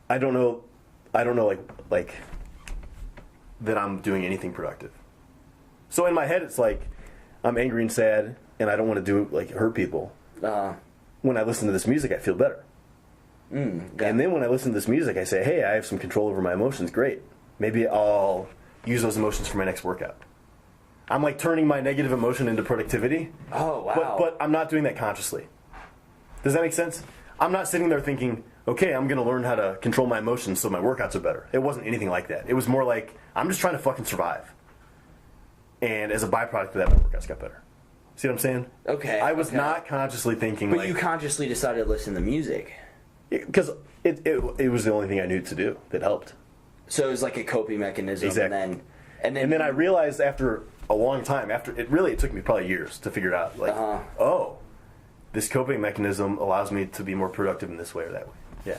I don't know like that I'm doing anything productive. So in my head it's like I'm angry and sad and I don't want to do like hurt people. When I listen to this music I feel better. And then when I listen to this music I say, hey, I have some control over my emotions. Great. Maybe I'll use those emotions for my next workout. I'm like turning my negative emotion into productivity. Oh, wow. But I'm not doing that consciously. Does that make sense? I'm not sitting there thinking, okay, I'm going to learn how to control my emotions so my workouts are better. It wasn't anything like that. It was more like, I'm just trying to fucking survive. And as a byproduct of that, my workouts got better. See what I'm saying? Okay. I was not consciously thinking But you consciously decided to listen to music. Because it was the only thing I knew to do that helped. So it was like a coping mechanism. Exactly. And then I realized after a long time, it took me probably years to figure it out. Like, oh, this coping mechanism allows me to be more productive in this way or that way. Yeah.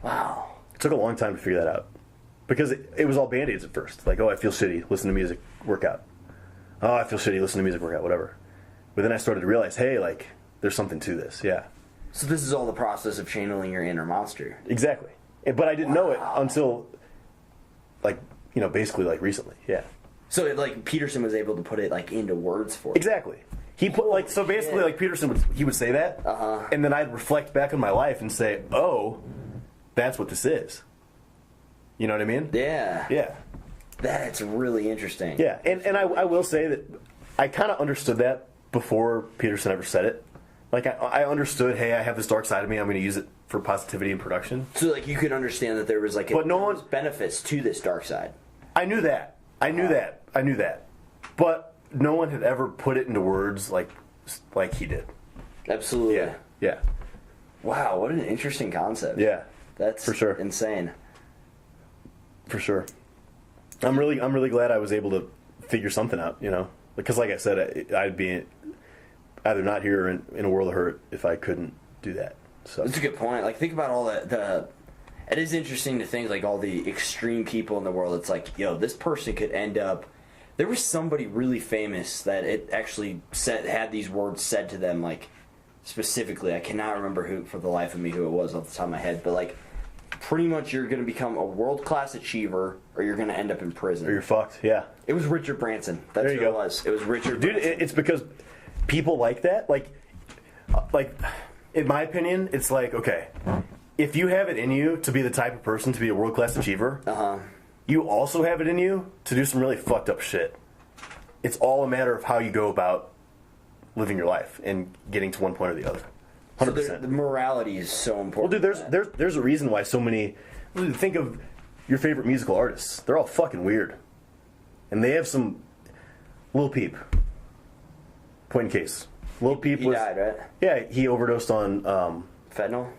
Wow. It took a long time to figure that out. Because it was all Band-Aids at first. Like, oh, I feel shitty, listen to music, workout. Oh, I feel shitty, listen to music, workout, whatever. But then I started to realize, hey, like, there's something to this, yeah. So this is all the process of channeling your inner monster. Exactly. But I didn't know it until, like, you know, basically, like, recently, yeah. So, like, Peterson was able to put it, like, into words for you. Exactly. He put, like, so basically, like, Peterson would say that, and then I'd reflect back on my life and say, oh, that's what this is. You know what I mean? Yeah. Yeah. That's really interesting. Yeah, and I will say that I kind of understood that before Peterson ever said it. Like, I understood, hey, I have this dark side of me, I'm going to use it for positivity and production. So, like, you could understand that there was, like, benefits to this dark side. I knew that. I knew that. But no one had ever put it into words like he did. Absolutely. Yeah. Wow, what an interesting concept. Yeah. That's for sure insane. For sure. I'm really glad I was able to figure something out, you know? Because like I said, I'd be either not here or in a world of hurt if I couldn't do that. So that's a good point. Like, think about all the it is interesting to think, like, all the extreme people in the world. It's like, yo, this person could end up... There was somebody really famous that it actually had these words said to them, like, specifically. I cannot remember who, for the life of me, who it was off the top of my head. But, like, pretty much you're going to become a world-class achiever or you're going to end up in prison. Or you're fucked, yeah. It was Richard Branson. That's who it was. It was Richard Branson. Dude, it's because people like that. Like, in my opinion, it's like, okay... If you have it in you to be the type of person to be a world-class achiever, you also have it in you to do some really fucked up shit. It's all a matter of how you go about living your life and getting to one point or the other. 100%. So the morality is so important. Well, dude, there's a reason why so many... Think of your favorite musical artists. They're all fucking weird. And they have some... Lil Peep. Point in case. Lil Peep was... He died, right? Yeah, he overdosed on... Fentanyl?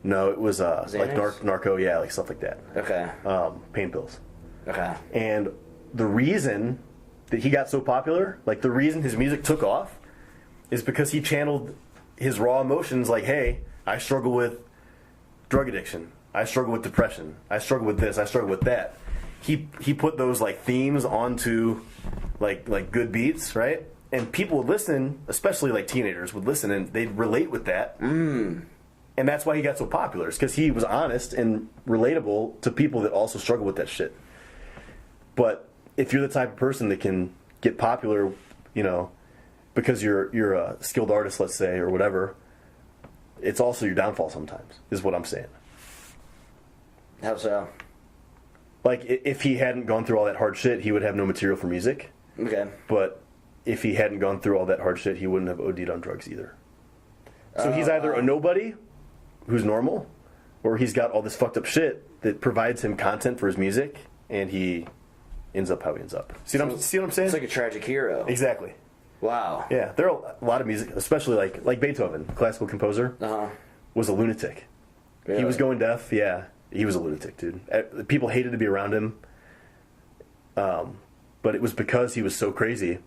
No, it was like narco, yeah, like stuff like that. Okay. Pain pills. Okay. And the reason that he got so popular, like the reason his music took off, is because he channeled his raw emotions like, hey, I struggle with drug addiction. I struggle with depression. I struggle with this. I struggle with that. He put those like themes onto like good beats, right? And people would listen, especially like teenagers would listen, and they'd relate with that. And that's why he got so popular, is because he was honest and relatable to people that also struggle with that shit. But if you're the type of person that can get popular, you know, because you're a skilled artist, let's say, or whatever, it's also your downfall sometimes, is what I'm saying. How so? Like, if he hadn't gone through all that hard shit, he would have no material for music. Okay. But if he hadn't gone through all that hard shit, he wouldn't have OD'd on drugs either. So he's either a nobody who's normal, or he's got all this fucked up shit that provides him content for his music, and he ends up how he ends up. See what I'm saying? It's like a tragic hero. Exactly. Wow. Yeah, there are a lot of music, especially like Beethoven, classical composer, was a lunatic. Really? He was going deaf. Yeah, he was a lunatic, dude. People hated to be around him, but it was because he was so crazy.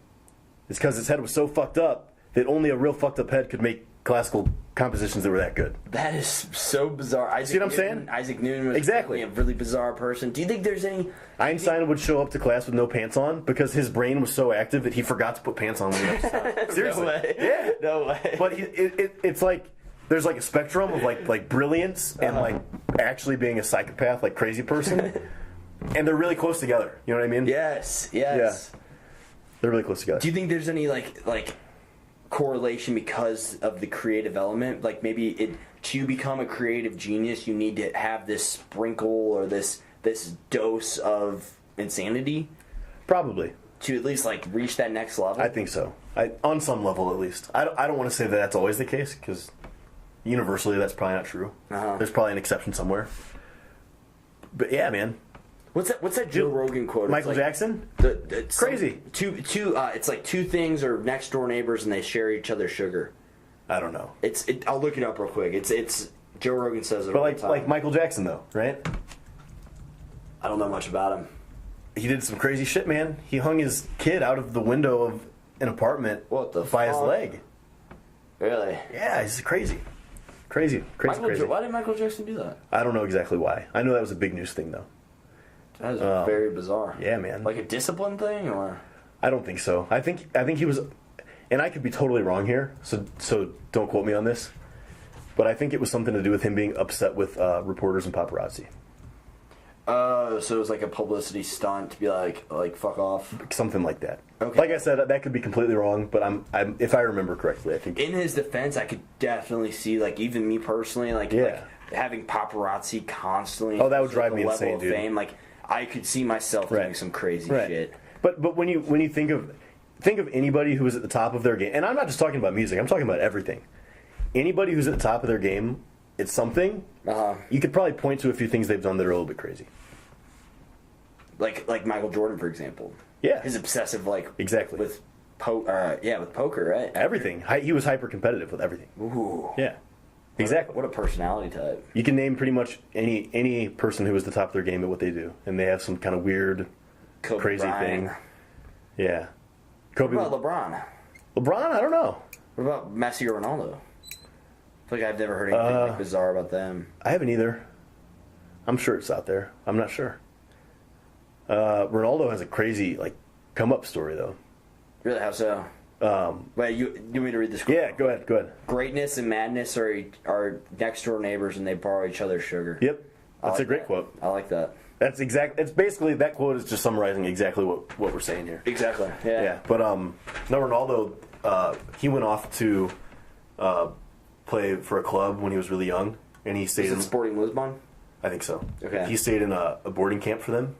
It's because his head was so fucked up that only a real fucked up head could make classical compositions that were that good. That is so bizarre. See what I'm saying? Isaac Newton was exactly a really bizarre person. Do you think there's any... Einstein would show up to class with no pants on because his brain was so active that he forgot to put pants on when he went to class. Seriously. No way. Yeah. No way. But it's like, there's like a spectrum of like brilliance and like actually being a psychopath, like crazy person. And they're really close together. You know what I mean? Yes. Yeah. They're really close together. Do you think there's any like correlation because of the creative element? Like maybe to become a creative genius, you need to have this sprinkle or this dose of insanity? Probably. To at least like reach that next level? I think so. On some level, at least. I don't want to say that that's always the case, because universally that's probably not true. There's probably an exception somewhere. But yeah, man. What's that Joe Rogan quote? Michael Jackson? It's crazy. It's like two things are next door neighbors and they share each other's sugar. I don't know. I'll look it up real quick. It's Joe Rogan says it. But all the time. like Michael Jackson though, right? I don't know much about him. He did some crazy shit, man. He hung his kid out of the window of an apartment by his leg. Really? Yeah, he's crazy. Crazy. Why did Michael Jackson do that? I don't know exactly why. I know that was a big news thing though. That is very bizarre. Yeah, man. Like a discipline thing, or? I don't think so. I think he was, and I could be totally wrong here, so don't quote me on this. But I think it was something to do with him being upset with reporters and paparazzi. So it was like a publicity stunt to be like fuck off. Something like that. Okay. Like I said, that could be completely wrong, but I'm if I remember correctly, I think. In his defense, I could definitely see, like, even me personally, like having paparazzi constantly. Oh, that would drive me insane, level of dude. fame, like I could see myself doing some crazy shit. But when you think of anybody who is at the top of their game, and I'm not just talking about music, I'm talking about everything. Anybody who's at the top of their game, it's something. You could probably point to a few things they've done that are a little bit crazy. Like Michael Jordan, for example. Yeah. His obsessive, like, exactly with poker, right? Everything. He was hyper competitive with everything. Ooh. Yeah. Exactly. What a personality type. You can name pretty much any person who is the top of their game at what they do, and they have some kind of weird, crazy thing. Yeah. Kobe. What about LeBron? LeBron? I don't know. What about Messi or Ronaldo? I feel like I've never heard anything bizarre about them. I haven't either. I'm sure it's out there. I'm not sure. Ronaldo has a crazy come up story though. Really? How so? Wait, you want me to read this quote? Yeah, go ahead. Greatness and madness are next door neighbors and they borrow each other's sugar. Yep. That's a great quote. I like that. It's basically, that quote is just summarizing exactly what we're saying here. Exactly. Yeah. Yeah. But no, Ronaldo, he went off to play for a club when he was really young, and he stayed in Sporting Lisbon. I think so. Okay. He stayed in a boarding camp for them,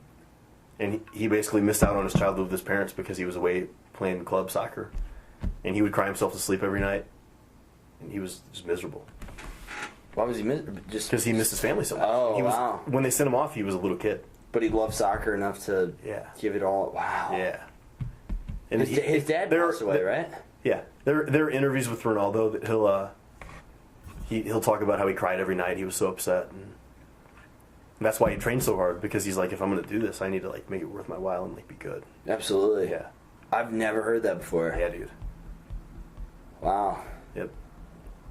and he basically missed out on his childhood with his parents because he was away playing club soccer, and he would cry himself to sleep every night, and he was just miserable. Why was he just because he missed his family so much. Oh, wow. When they sent him off, he was a little kid. But he loved soccer enough to give it all. Wow. Yeah. And his dad passed away, right? Yeah. There are interviews with Ronaldo that he'll talk about how he cried every night. He was so upset, and that's why he trained so hard, because he's like, if I'm going to do this, I need to make it worth my while and be good. Absolutely. Yeah. I've never heard that before. Yeah, dude. Wow. Yep.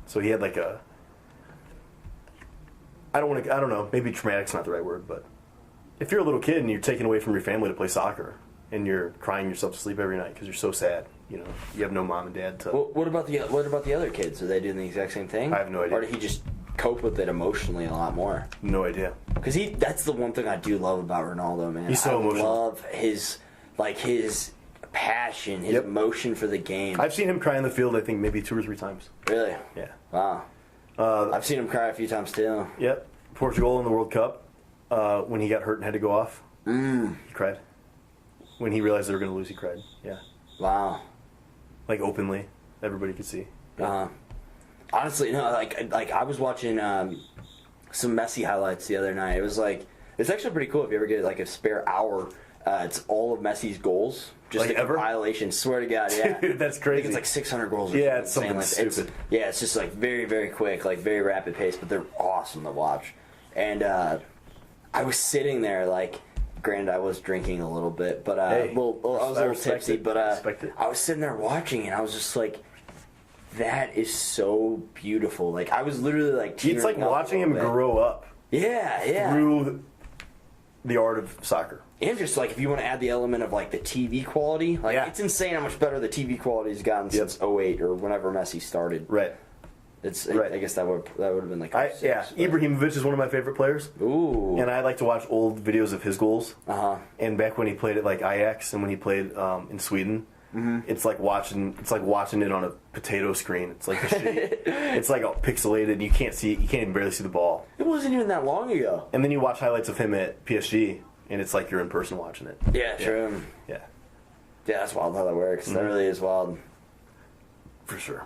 So he had I don't know, maybe traumatic's not the right word, but if you're a little kid and you're taken away from your family to play soccer and you're crying yourself to sleep every night because you're so sad, you have no mom and dad to... What about the other kids? Are they doing the exact same thing? I have no idea. Or did he just cope with it emotionally a lot more? No idea. Because that's the one thing I do love about Ronaldo, man. He's so emotional. I love his passion, his emotion for the game. I've seen him cry in the field, I think, maybe 2 or 3 times. Really? Yeah. Wow. I've seen him cry a few times, too. Yep. Portugal in the World Cup, when he got hurt and had to go off. He cried. When he realized they were going to lose, he cried. Yeah. Wow. Like, openly. Everybody could see. Honestly, no, like I was watching some Messi highlights the other night. It was like, it's actually pretty cool if you ever get like a spare hour. It's all of Messi's goals. Just like a ever? compilation. Swear to God, yeah. Dude, that's crazy. I think it's like 600 goals. Or Yeah, it's something like, stupid. It's just like very, very quick, like very rapid pace, but they're awesome to watch. And I was sitting there, like, granted, I was drinking a little bit, but Hey, I was a little tipsy, but I was sitting there watching, and I was just like, that is so beautiful. Like, I was literally like, It's like watching him grow up. Yeah. Through the art of soccer. And just like, if you want to add the element of like the TV quality, like it's insane how much better the TV quality has gotten since 2008 or whenever Messi started. Right. Right. I guess that would have been like. Ibrahimovic is one of my favorite players. Ooh. And I like to watch old videos of his goals. And back when he played at like Ajax and when he played in Sweden, it's like watching it on a potato screen. It's like it's like pixelated. You can't even barely see the ball. It wasn't even that long ago. And then you watch highlights of him at PSG, and it's like you're in person watching it. Yeah, true. Yeah. Yeah, that's wild how that works. That really is wild. For sure.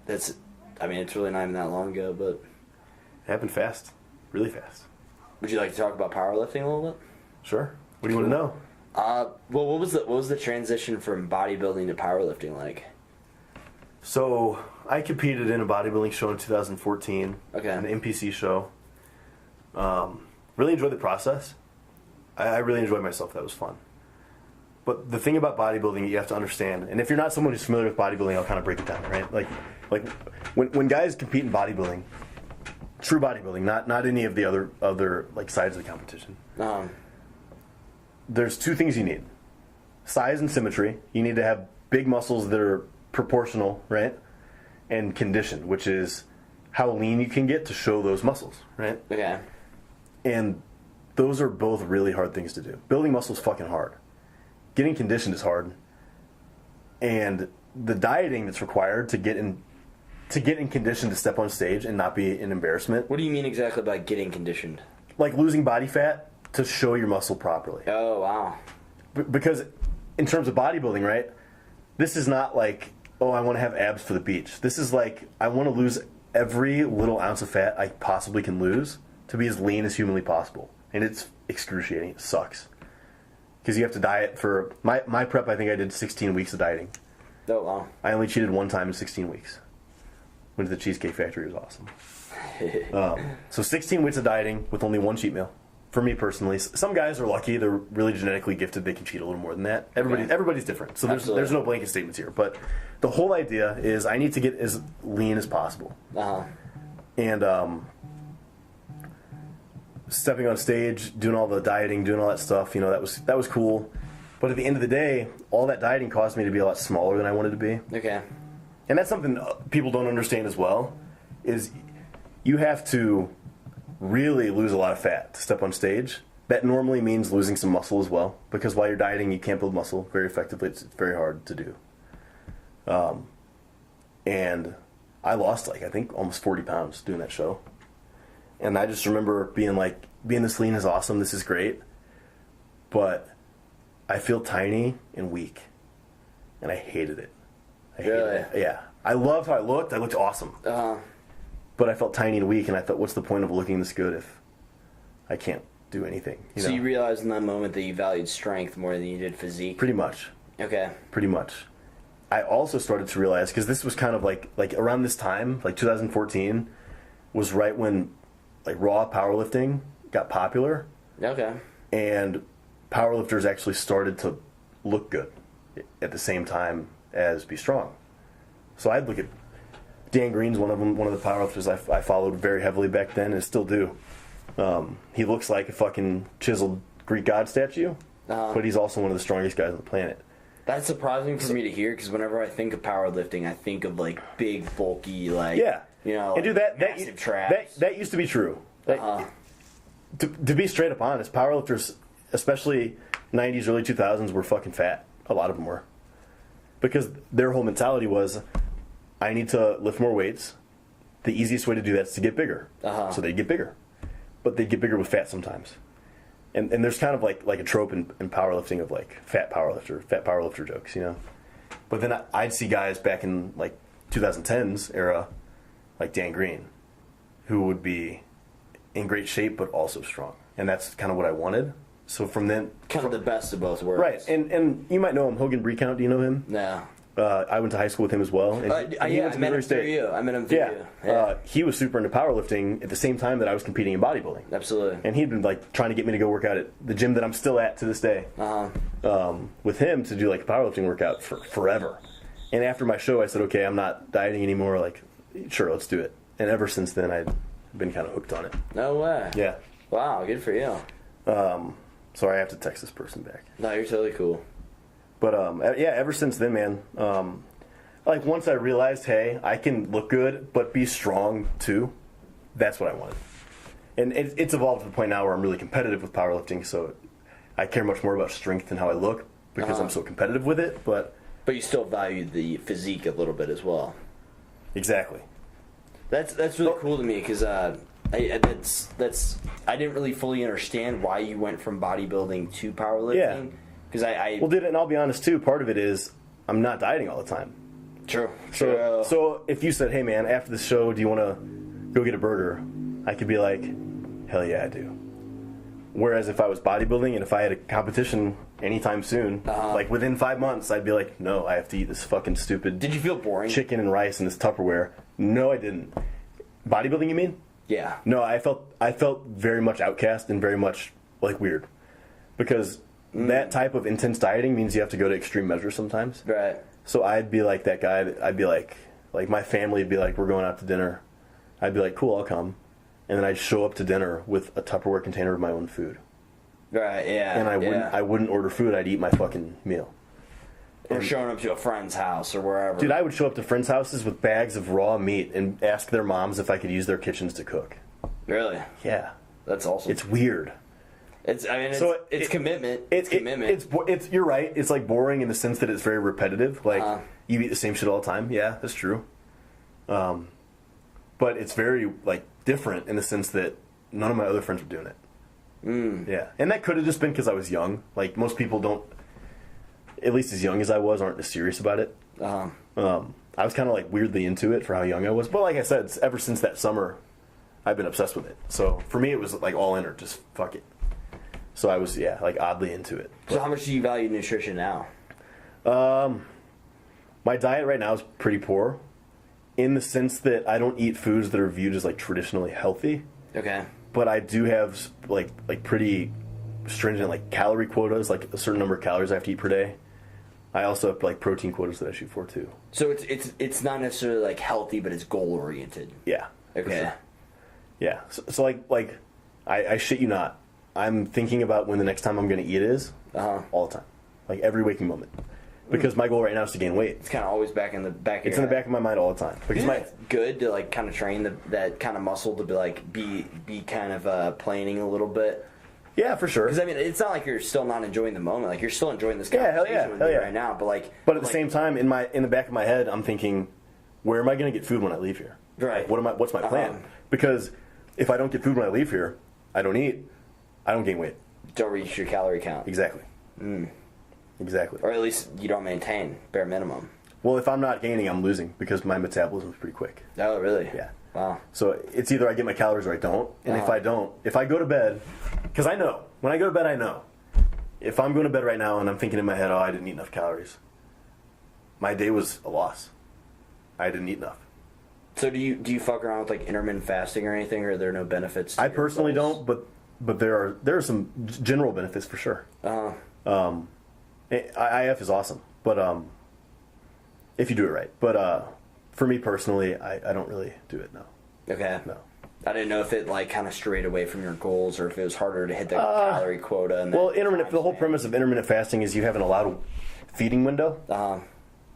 It's really not even that long ago, but It happened fast. Really fast. would you like to talk about powerlifting a little bit? Sure. What do you want to know? Well, what was the transition from bodybuilding to powerlifting like? So, I competed in a bodybuilding show in 2014. Okay. An NPC show. Really enjoyed the process. I really enjoyed myself. That was fun. But the thing about bodybuilding you have to understand, and if you're not someone who's familiar with bodybuilding, I'll kind of break it down, right? Like when guys compete in bodybuilding, true bodybuilding, not any of the other like sides of the competition. There's two things you need: size and symmetry. You need to have big muscles that are proportional, right? And condition, which is how lean you can get to show those muscles, right? Okay. And those are both really hard things to do. Building muscle is fucking hard. Getting conditioned is hard. And the dieting that's required to get in condition to step on stage and not be an embarrassment. What do you mean exactly by getting conditioned? Like losing body fat to show your muscle properly. Oh, wow. Because in terms of bodybuilding, right, this is not like, oh, I want to have abs for the beach. This is like, I want to lose every little ounce of fat I possibly can lose to be as lean as humanly possible. And it's excruciating. It sucks. Because you have to diet for... My prep, I think I did 16 weeks of dieting. Oh, wow. I only cheated one time in 16 weeks. Went to the Cheesecake Factory. It was awesome. So 16 weeks of dieting with only one cheat meal. For me personally. Some guys are lucky. They're really genetically gifted. They can cheat a little more than that. Everybody's different. So there's no blanket statements here. But the whole idea is I need to get as lean as possible. And... stepping on stage, doing all the dieting, doing all that stuff, that was cool. But at the end of the day, all that dieting caused me to be a lot smaller than I wanted to be. Okay. And that's something people don't understand as well, is you have to really lose a lot of fat to step on stage. That normally means losing some muscle as well, because while you're dieting, you can't build muscle very effectively. It's very hard to do. And I lost, I think, almost 40 pounds doing that show. And I just remember being this lean is awesome, this is great, but I feel tiny and weak, and I hated it. Hated it. Yeah. I loved how I looked awesome. But I felt tiny and weak, and I thought, what's the point of looking this good if I can't do anything? So you realized in that moment that you valued strength more than you did physique? Pretty much. Okay. Pretty much. I also started to realize, because this was kind of like around this time, like 2014, was right when raw powerlifting got popular. Okay. And powerlifters actually started to look good at the same time as be strong. So I'd look at Dan Green's one of the powerlifters I followed very heavily back then and still do. He looks like a fucking chiseled Greek god statue, but he's also one of the strongest guys on the planet. That's surprising for me to hear, because whenever I think of powerlifting, I think of big, bulky, yeah. And dude, massive traps. That used to be true. To be straight up honest, powerlifters, especially 90s, early 2000s, were fucking fat. A lot of them were. Because their whole mentality was, I need to lift more weights. The easiest way to do that is to get bigger. So they get bigger. but they get bigger with fat sometimes. And there's kind of like a trope in powerlifting of like fat powerlifter jokes, you know. But then I'd see guys back in like 2010s era, like Dan Green, who would be in great shape but also strong, and that's kind of what I wanted. So from then, kind of the best of both worlds, right? And you might know him, Hogan Brecount. Do you know him? No. I went to high school with him as well. And he yeah, went I to met him Missouri through State. you. I met him through you. Yeah. He was super into powerlifting at the same time that I was competing in bodybuilding. Absolutely. And he'd been like trying to get me to go work out at the gym that I'm still at to this day. With him to do like a powerlifting workout for forever. And after my show, I said, okay, I'm not dieting anymore. Like, sure, let's do it. And ever since then, I've been kind of hooked on it. No way. Yeah. Wow, good for you. Sorry, I have to text this person back. No, you're totally cool. But yeah, ever since then, man. Like once I realized, hey, I can look good but be strong too. That's what I wanted. And it's evolved to the point now where I'm really competitive with powerlifting. So I care much more about strength than how I look because I'm so competitive with it. But you still value the physique a little bit as well. Exactly. That's really cool to me because I didn't really fully understand why you went from bodybuilding to powerlifting. Yeah. Because and I'll be honest too. Part of it is I'm not dieting all the time. True. So if you said, hey man, after the show, do you want to go get a burger? I could be like, hell yeah, I do. Whereas if I was bodybuilding and if I had a competition anytime soon, like within 5 months, I'd be like, no, I have to eat this fucking stupid. Did you feel boring? Chicken and rice in this Tupperware. No, I didn't. Bodybuilding, you mean? Yeah. No, I felt very much outcast and very much like weird, because that type of intense dieting means you have to go to extreme measures sometimes. Right. So I'd be like that guy. I'd be like my family would be like, we're going out to dinner. I'd be like, cool, I'll come. And then I'd show up to dinner with a Tupperware container of my own food. Right, yeah. And I wouldn't order food. I'd eat my fucking meal. Or showing up to a friend's house or wherever. Dude, I would show up to friends' houses with bags of raw meat and ask their moms if I could use their kitchens to cook. Really? Yeah. That's awesome. It's weird. It's commitment. It's commitment. It's you're right. It's like boring in the sense that it's very repetitive. Like you eat the same shit all the time. Yeah, that's true. But it's very like different in the sense that none of my other friends were doing it. Yeah, and that could have just been because I was young. Like most people don't, at least as young as I was, aren't as serious about it. I was kind of like weirdly into it for how young I was. But like I said, ever since that summer, I've been obsessed with it. So for me, it was like all in or just fuck it. So I was, like oddly into it. So how much do you value nutrition now? My diet right now is pretty poor in the sense that I don't eat foods that are viewed as like traditionally healthy. Okay. But I do have like pretty stringent like calorie quotas, like a certain number of calories I have to eat per day. I also have like protein quotas that I shoot for too. So it's not necessarily like healthy, but it's goal oriented. Yeah. Okay. Sure. Yeah. So like I shit you not, I'm thinking about when the next time I'm going to eat is all the time, like every waking moment, because my goal right now is to gain weight. It's kind of always back in the back. It's in the back of my mind all the time. Because it's good to like kind of train that kind of muscle to be like be kind of planing a little bit. Yeah, for sure. Because I mean, it's not like you're still not enjoying the moment. Like you're still enjoying this conversation with me right now. But at the same time, in the back of my head, I'm thinking, where am I going to get food when I leave here? Right. Like, what's my plan? Because if I don't get food when I leave here, I don't eat. I don't gain weight. Don't reach your calorie count. Exactly. Exactly. Or at least you don't maintain, bare minimum. Well, if I'm not gaining, I'm losing because my metabolism is pretty quick. Oh, really? Yeah. Wow. So it's either I get my calories or I don't. And if I go to bed, because I know, when I go to bed, I know. If I'm going to bed right now and I'm thinking in my head, oh, I didn't eat enough calories, my day was a loss. I didn't eat enough. So do you fuck around with like intermittent fasting or anything, or are there no benefits to I your personally goals? don't, but there are some general benefits for sure. IF is awesome, but if you do it right. But for me personally, I don't really do it, no. Okay. No. I didn't know if it like kind of strayed away from your goals or if it was harder to hit the calorie quota. And well, the whole premise of intermittent fasting is you have an allowed feeding window.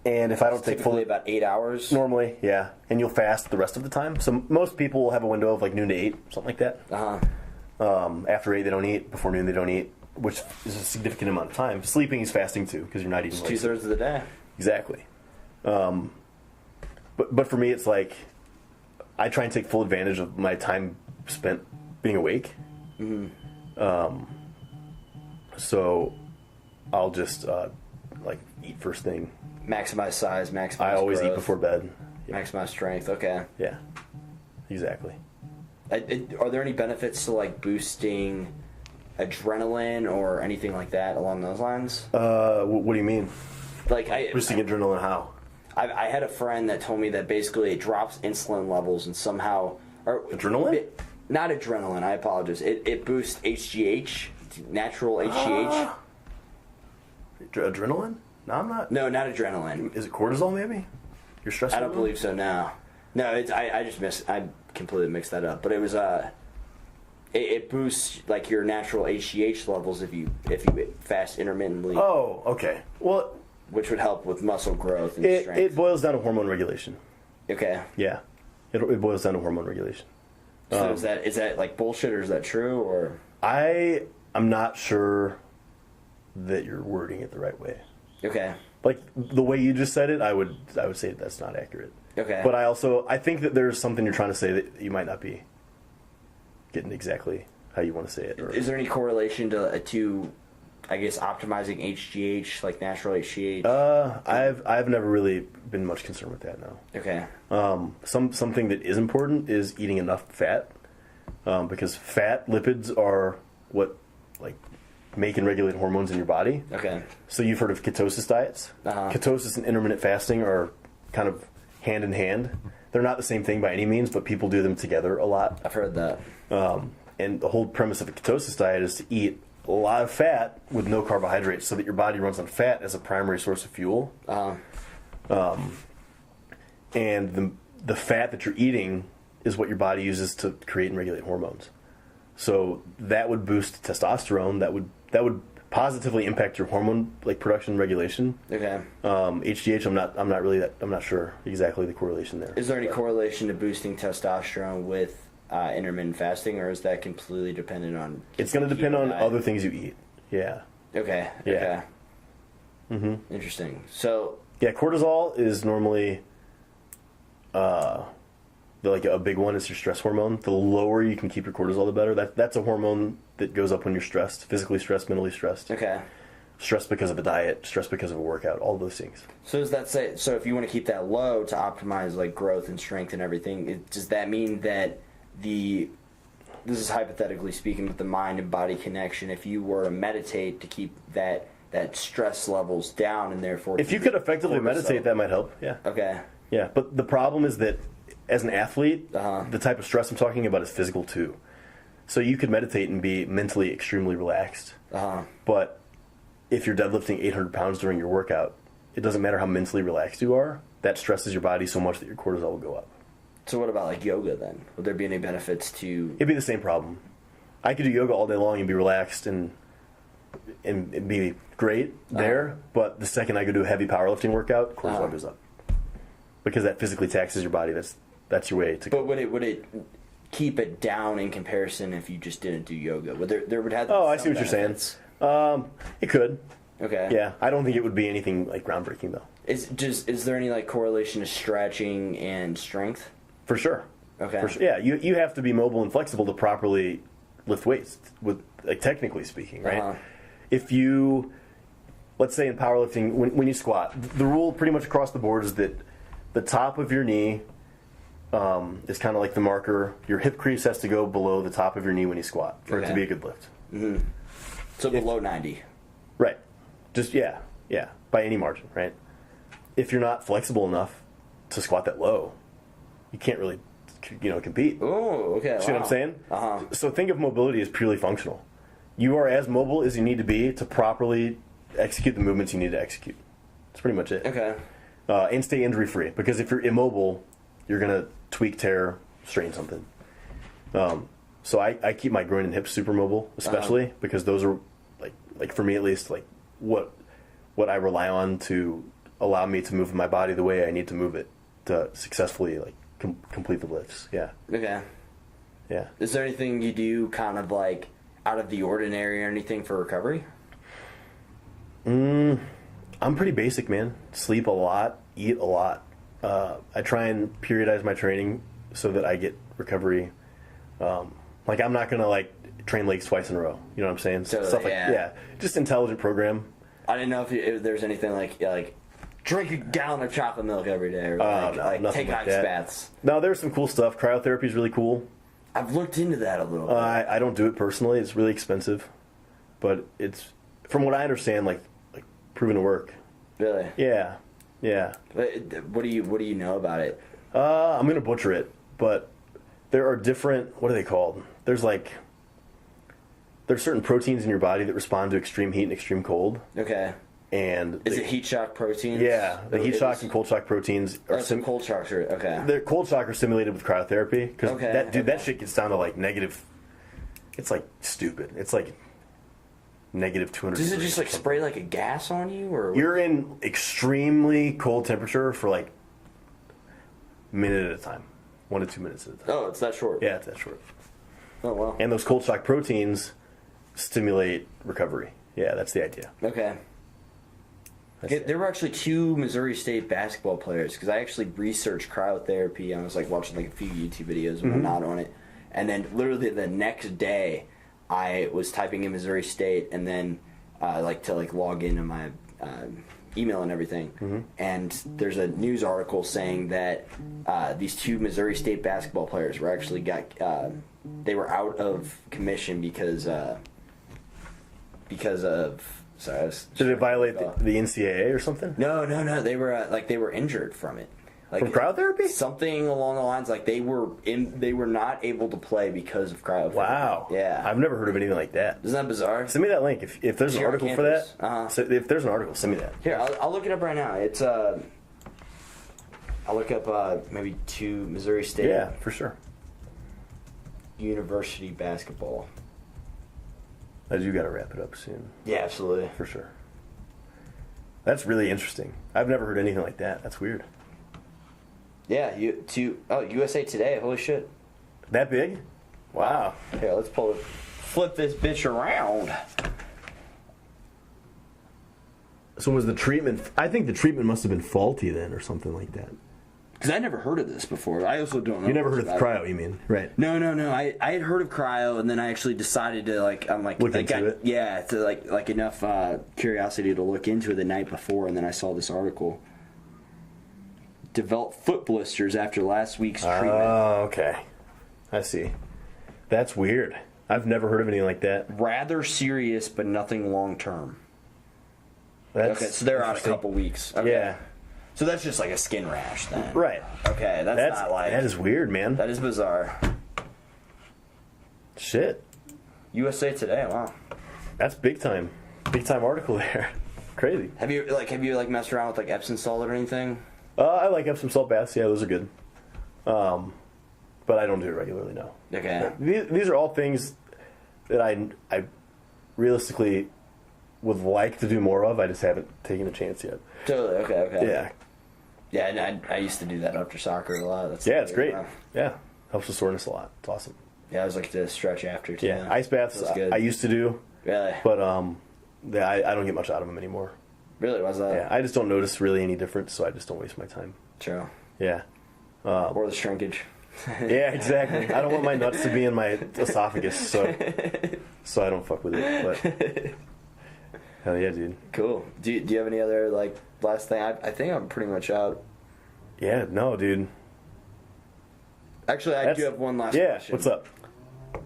And if I don't take fully about 8 hours normally, yeah, and you'll fast the rest of the time. So most people will have a window of like noon to 8, something like that. After 8 they don't eat. Before noon they don't eat, which is a significant amount of time. Sleeping is fasting too because you're not eating. It's 2/3 of the day. Exactly. But for me, it's like I try and take full advantage of my time spent being awake. So I'll just like eat first thing. Maximize size, maximize I always growth, eat before bed. maximize strength. Okay. Yeah, exactly. Are there any benefits to like boosting adrenaline or anything like that along those lines? What do you mean? Like Boosting adrenaline? How? I had a friend that told me that basically it drops insulin levels and somehow Adrenaline? Not adrenaline. I apologize. It boosts HGH, natural HGH. Adrenaline? No, I'm not. No, not adrenaline. Is it cortisol? Maybe. Your stress. I don't believe so. No, it's I completely mixed that up. But it was it boosts like your natural HGH levels if you fast intermittently. Oh, okay. Well, which would help with muscle growth and strength. It boils down to hormone regulation. Okay. Yeah, it boils down to hormone regulation. So is that like bullshit or is that true or? I'm not sure that you're wording it the right way. Okay. Like the way you just said it, I would say that's not accurate. Okay. But I think that there's something you're trying to say that you might not be getting exactly how you want to say it. Or, is there any correlation to I guess optimizing HGH, like natural HGH? I've never really been much concerned with that. No. Okay. Something that is important is eating enough fat, because fat lipids are what like make and regulate hormones in your body. Okay. So you've heard of ketosis diets. Ketosis and intermittent fasting are kind of hand in hand. They're not the same thing by any means, but people do them together a lot. I've heard that. And the whole premise of a ketosis diet is to eat a lot of fat with no carbohydrates so that your body runs on fat as a primary source of fuel. And the fat that you're eating is what your body uses to create and regulate hormones. So that would boost testosterone. That would positively impact your hormone like production and regulation. Okay. HGH, I'm not sure exactly the correlation there. Is there any correlation to boosting testosterone with intermittent fasting, or is that completely dependent on? It's going to depend on other things you eat. Yeah. Okay. Yeah. Okay. Mm-hmm. Interesting. So. Yeah, cortisol is normally, like a big one. It's your stress hormone. The lower you can keep your cortisol, the better. That's a hormone that goes up when you're stressed, physically stressed, mentally stressed. Okay. Stress because of a diet, stress because of a workout, all those things. So does that say? So if you want to keep that low to optimize like growth and strength and everything, does that mean that this is hypothetically speaking with the mind and body connection? If you were to meditate to keep that stress levels down and therefore, if you could effectively meditate, that might help. Yeah. Okay. Yeah, but the problem is that as an athlete, the type of stress I'm talking about is physical too. So you could meditate and be mentally extremely relaxed. But if you're deadlifting 800 pounds during your workout, it doesn't matter how mentally relaxed you are. That stresses your body so much that your cortisol will go up. So what about like yoga then? Would there be any benefits to? It'd be the same problem. I could do yoga all day long and be relaxed and be great there. But the second I go do a heavy powerlifting workout, cortisol goes up because that physically taxes your body. That's your way to. But would it keep it down in comparison if you just didn't do yoga? Would there would have? Oh, I see what benefits. You're saying. It could. Okay. Yeah, I don't think it would be anything like groundbreaking though. Is there any like correlation to stretching and strength? For sure. Okay. For sure. Yeah, you have to be mobile and flexible to properly lift weights, with like technically speaking, right? If you, let's say in powerlifting, when you squat, the rule pretty much across the board is that the top of your knee is kind of like the marker. Your hip crease has to go below the top of your knee when you squat for it to be a good lift. Mm-hmm. So below 90. Right. Just yeah, by any margin, right? If you're not flexible enough to squat that low, you can't really, compete. Oh, okay. See what I'm saying? So think of mobility as purely functional. You are as mobile as you need to be to properly execute the movements you need to execute. That's pretty much it. Okay. And stay injury free, because if you're immobile, you're gonna tweak, tear, strain something. So I keep my groin and hips super mobile, especially because those are like for me at least, like what I rely on to allow me to move my body the way I need to move it to successfully complete the lifts. Yeah. Okay. Yeah. Is there anything you do kind of like out of the ordinary or anything for recovery? I'm pretty basic, man. Sleep a lot, eat a lot. I try and periodize my training so that I get recovery Like, I'm not going to, like, train legs twice in a row. You know what I'm saying? Totally, Stuff like, yeah. Just intelligent program. I didn't know if there's anything like drink a gallon of chocolate milk every day, or No, take ice baths. No, there's some cool stuff. Cryotherapy is really cool. I've looked into that a little bit. I don't do it personally. It's really expensive. But it's, from what I understand, like proven to work. Really? Yeah. What do you know about it? I'm going to butcher it, but there are different, what are they called? There's certain proteins in your body that respond to extreme heat and extreme cold. Okay. And is it heat shock proteins? Yeah, the heat shock and cold shock proteins are cold shocks are okay. The cold shock are stimulated with cryotherapy because that shit gets down to like negative. It's like stupid. It's like negative 200. Does it just like spray like a gas on you, or you're in extremely cold temperature for like a minute at a time, 1 to 2 minutes at a time? Oh, it's that short. Yeah, it's that short. Oh wow. And those cold shock proteins stimulate recovery. Yeah, that's the idea. Okay. There were actually 2 Missouri State basketball players, because I actually researched cryotherapy. I was like watching like a few YouTube videos and whatnot on it, and then literally the next day, I was typing in Missouri State, and then to log into my email and everything, and there's a news article saying that these 2 Missouri State basketball players were actually they were out of commission because of. Sorry, did it violate the NCAA or something? No. They were injured from it. Like, from cryotherapy? Something along the lines they were not able to play because of cryotherapy. Wow. Yeah. I've never heard of anything like that. Isn't that bizarre? Send me that link if there's an article for that. Uh-huh. If there's an article, send me that. Here, I'll look it up right now. It's I'll look up maybe 2 Missouri State. Yeah, for sure. University basketball. As you got to wrap it up soon. Yeah, absolutely. For sure. That's really interesting. I've never heard anything like that. That's weird. Yeah, USA Today. Holy shit. That big? Wow. Here, let's flip this bitch around. So was the treatment? I think the treatment must have been faulty then, or something like that. Because I never heard of this before. I also don't know. You never heard of cryo, you mean? Right. No. I had heard of cryo, and then I actually decided to look into it. Yeah, to like enough curiosity to look into it the night before, and then I saw this article. Developed foot blisters after last week's treatment. Oh, okay. I see. That's weird. I've never heard of anything like that. Rather serious, but nothing long term. Okay, so they're out a couple weeks. Okay. Yeah. So that's just like a skin rash then. Right. Okay, that's not like... That is weird, man. That is bizarre. Shit. USA Today, wow. That's big time. Big time article there. Crazy. Have you messed around with like Epsom salt or anything? I like Epsom salt baths. Yeah, those are good. But I don't do it regularly, no. Okay. These are all things that I realistically would like to do more of. I just haven't taken a chance yet. Totally. Okay. Yeah. Yeah, and I used to do that after soccer a lot. It's great. Yeah, helps with soreness a lot. It's awesome. Yeah, I was like to stretch after too. Yeah, ice baths I used to do. Really? But I don't get much out of them anymore. Really? Why's that? Yeah, I just don't notice really any difference, so I just don't waste my time. True. Yeah. Or the shrinkage. Yeah, I don't want my nuts to be in my esophagus, so I don't fuck with it. But hell yeah, dude. Cool. Do you have any other last thing? I think I'm pretty much out. Yeah. No, dude. Actually, I do have one last question. What's up?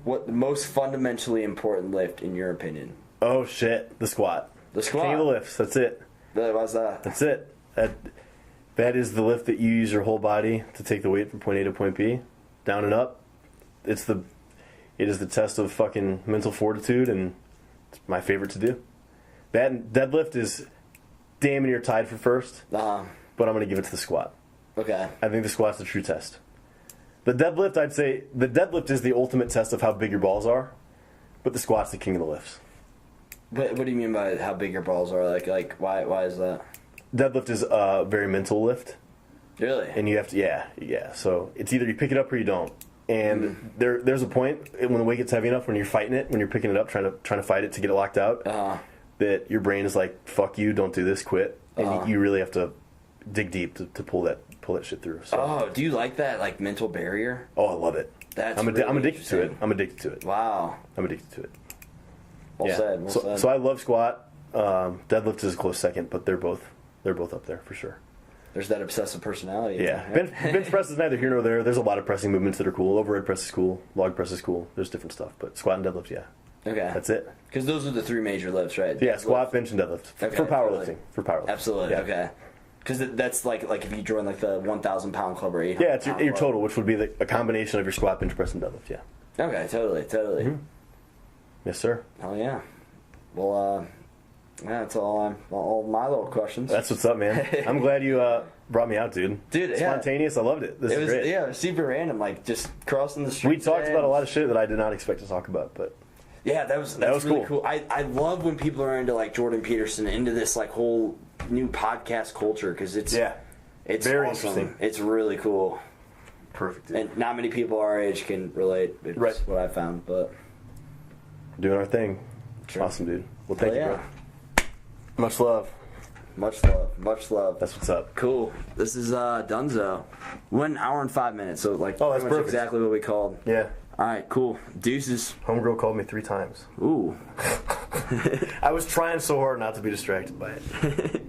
What the most fundamentally important lift in your opinion? Oh shit, the squat. The squat. King of the lifts. That's it. What's that? That's it. That is the lift that you use your whole body to take the weight from point A to point B, down and up. It is the test of fucking mental fortitude, and it's my favorite to do. That deadlift is damn near tied for first, but I'm gonna give it to the squat. Okay. I think the squat's the true test. The deadlift, I'd say, the deadlift is the ultimate test of how big your balls are, but the squat's the king of the lifts. What do you mean by how big your balls are? Like why is that? Deadlift is a very mental lift. Really? And you have to, yeah. So it's either you pick it up or you don't. And there's a point when the weight gets heavy enough, when you're fighting it, when you're picking it up, trying to fight it to get it locked out, that your brain is like, "Fuck you, don't do this, quit." And you really have to dig deep to pull that shit through. So. Oh, do you like that mental barrier? Oh, I love it. I'm addicted to it. I'm addicted to it. Wow. I'm addicted to it. Well said. Well said. So I love squat. Deadlift is a close second, but they're both up there for sure. There's that obsessive personality. Yeah. Bench press is neither here nor there. There's a lot of pressing movements that are cool. Overhead press is cool. Log press is cool. There's different stuff, but squat and deadlift, yeah. Okay. That's it. Because those are the 3 major lifts, right? Yeah, squat, bench, and deadlift. Okay, for powerlifting. totally. For powerlifting. Absolutely. Yeah. Okay. Because that's like if you join like the 1,000 pound club or 800. Yeah, it's your total, which would be a combination of your squat, bench press, and deadlift. Yeah. Okay. Totally. Mm-hmm. Yes, sir. Hell yeah. Well, yeah, that's all my little questions. That's what's up, man. I'm glad you brought me out, dude. Dude, spontaneous. I loved it. This is great. Yeah, it was super random. Like just crossing the street. We talked about a lot of shit that I did not expect to talk about, but yeah, that's really cool. I love when people are into like Jordan Peterson, into this like whole new podcast culture because it's very awesome. interesting. It's really cool. Perfect. Dude. And not many people our age can relate. It's right. what I found, but doing our thing. Sure. Awesome, dude. Well, thank you, bro. Much love. Much love. Much love. That's what's up. Cool. This is Dunzo. 1 hour and 5 minutes, so like that's pretty much perfect. exactly what we called. Yeah. All right, cool. Deuces. Homegirl called me 3 times. Ooh. I was trying so hard not to be distracted by it.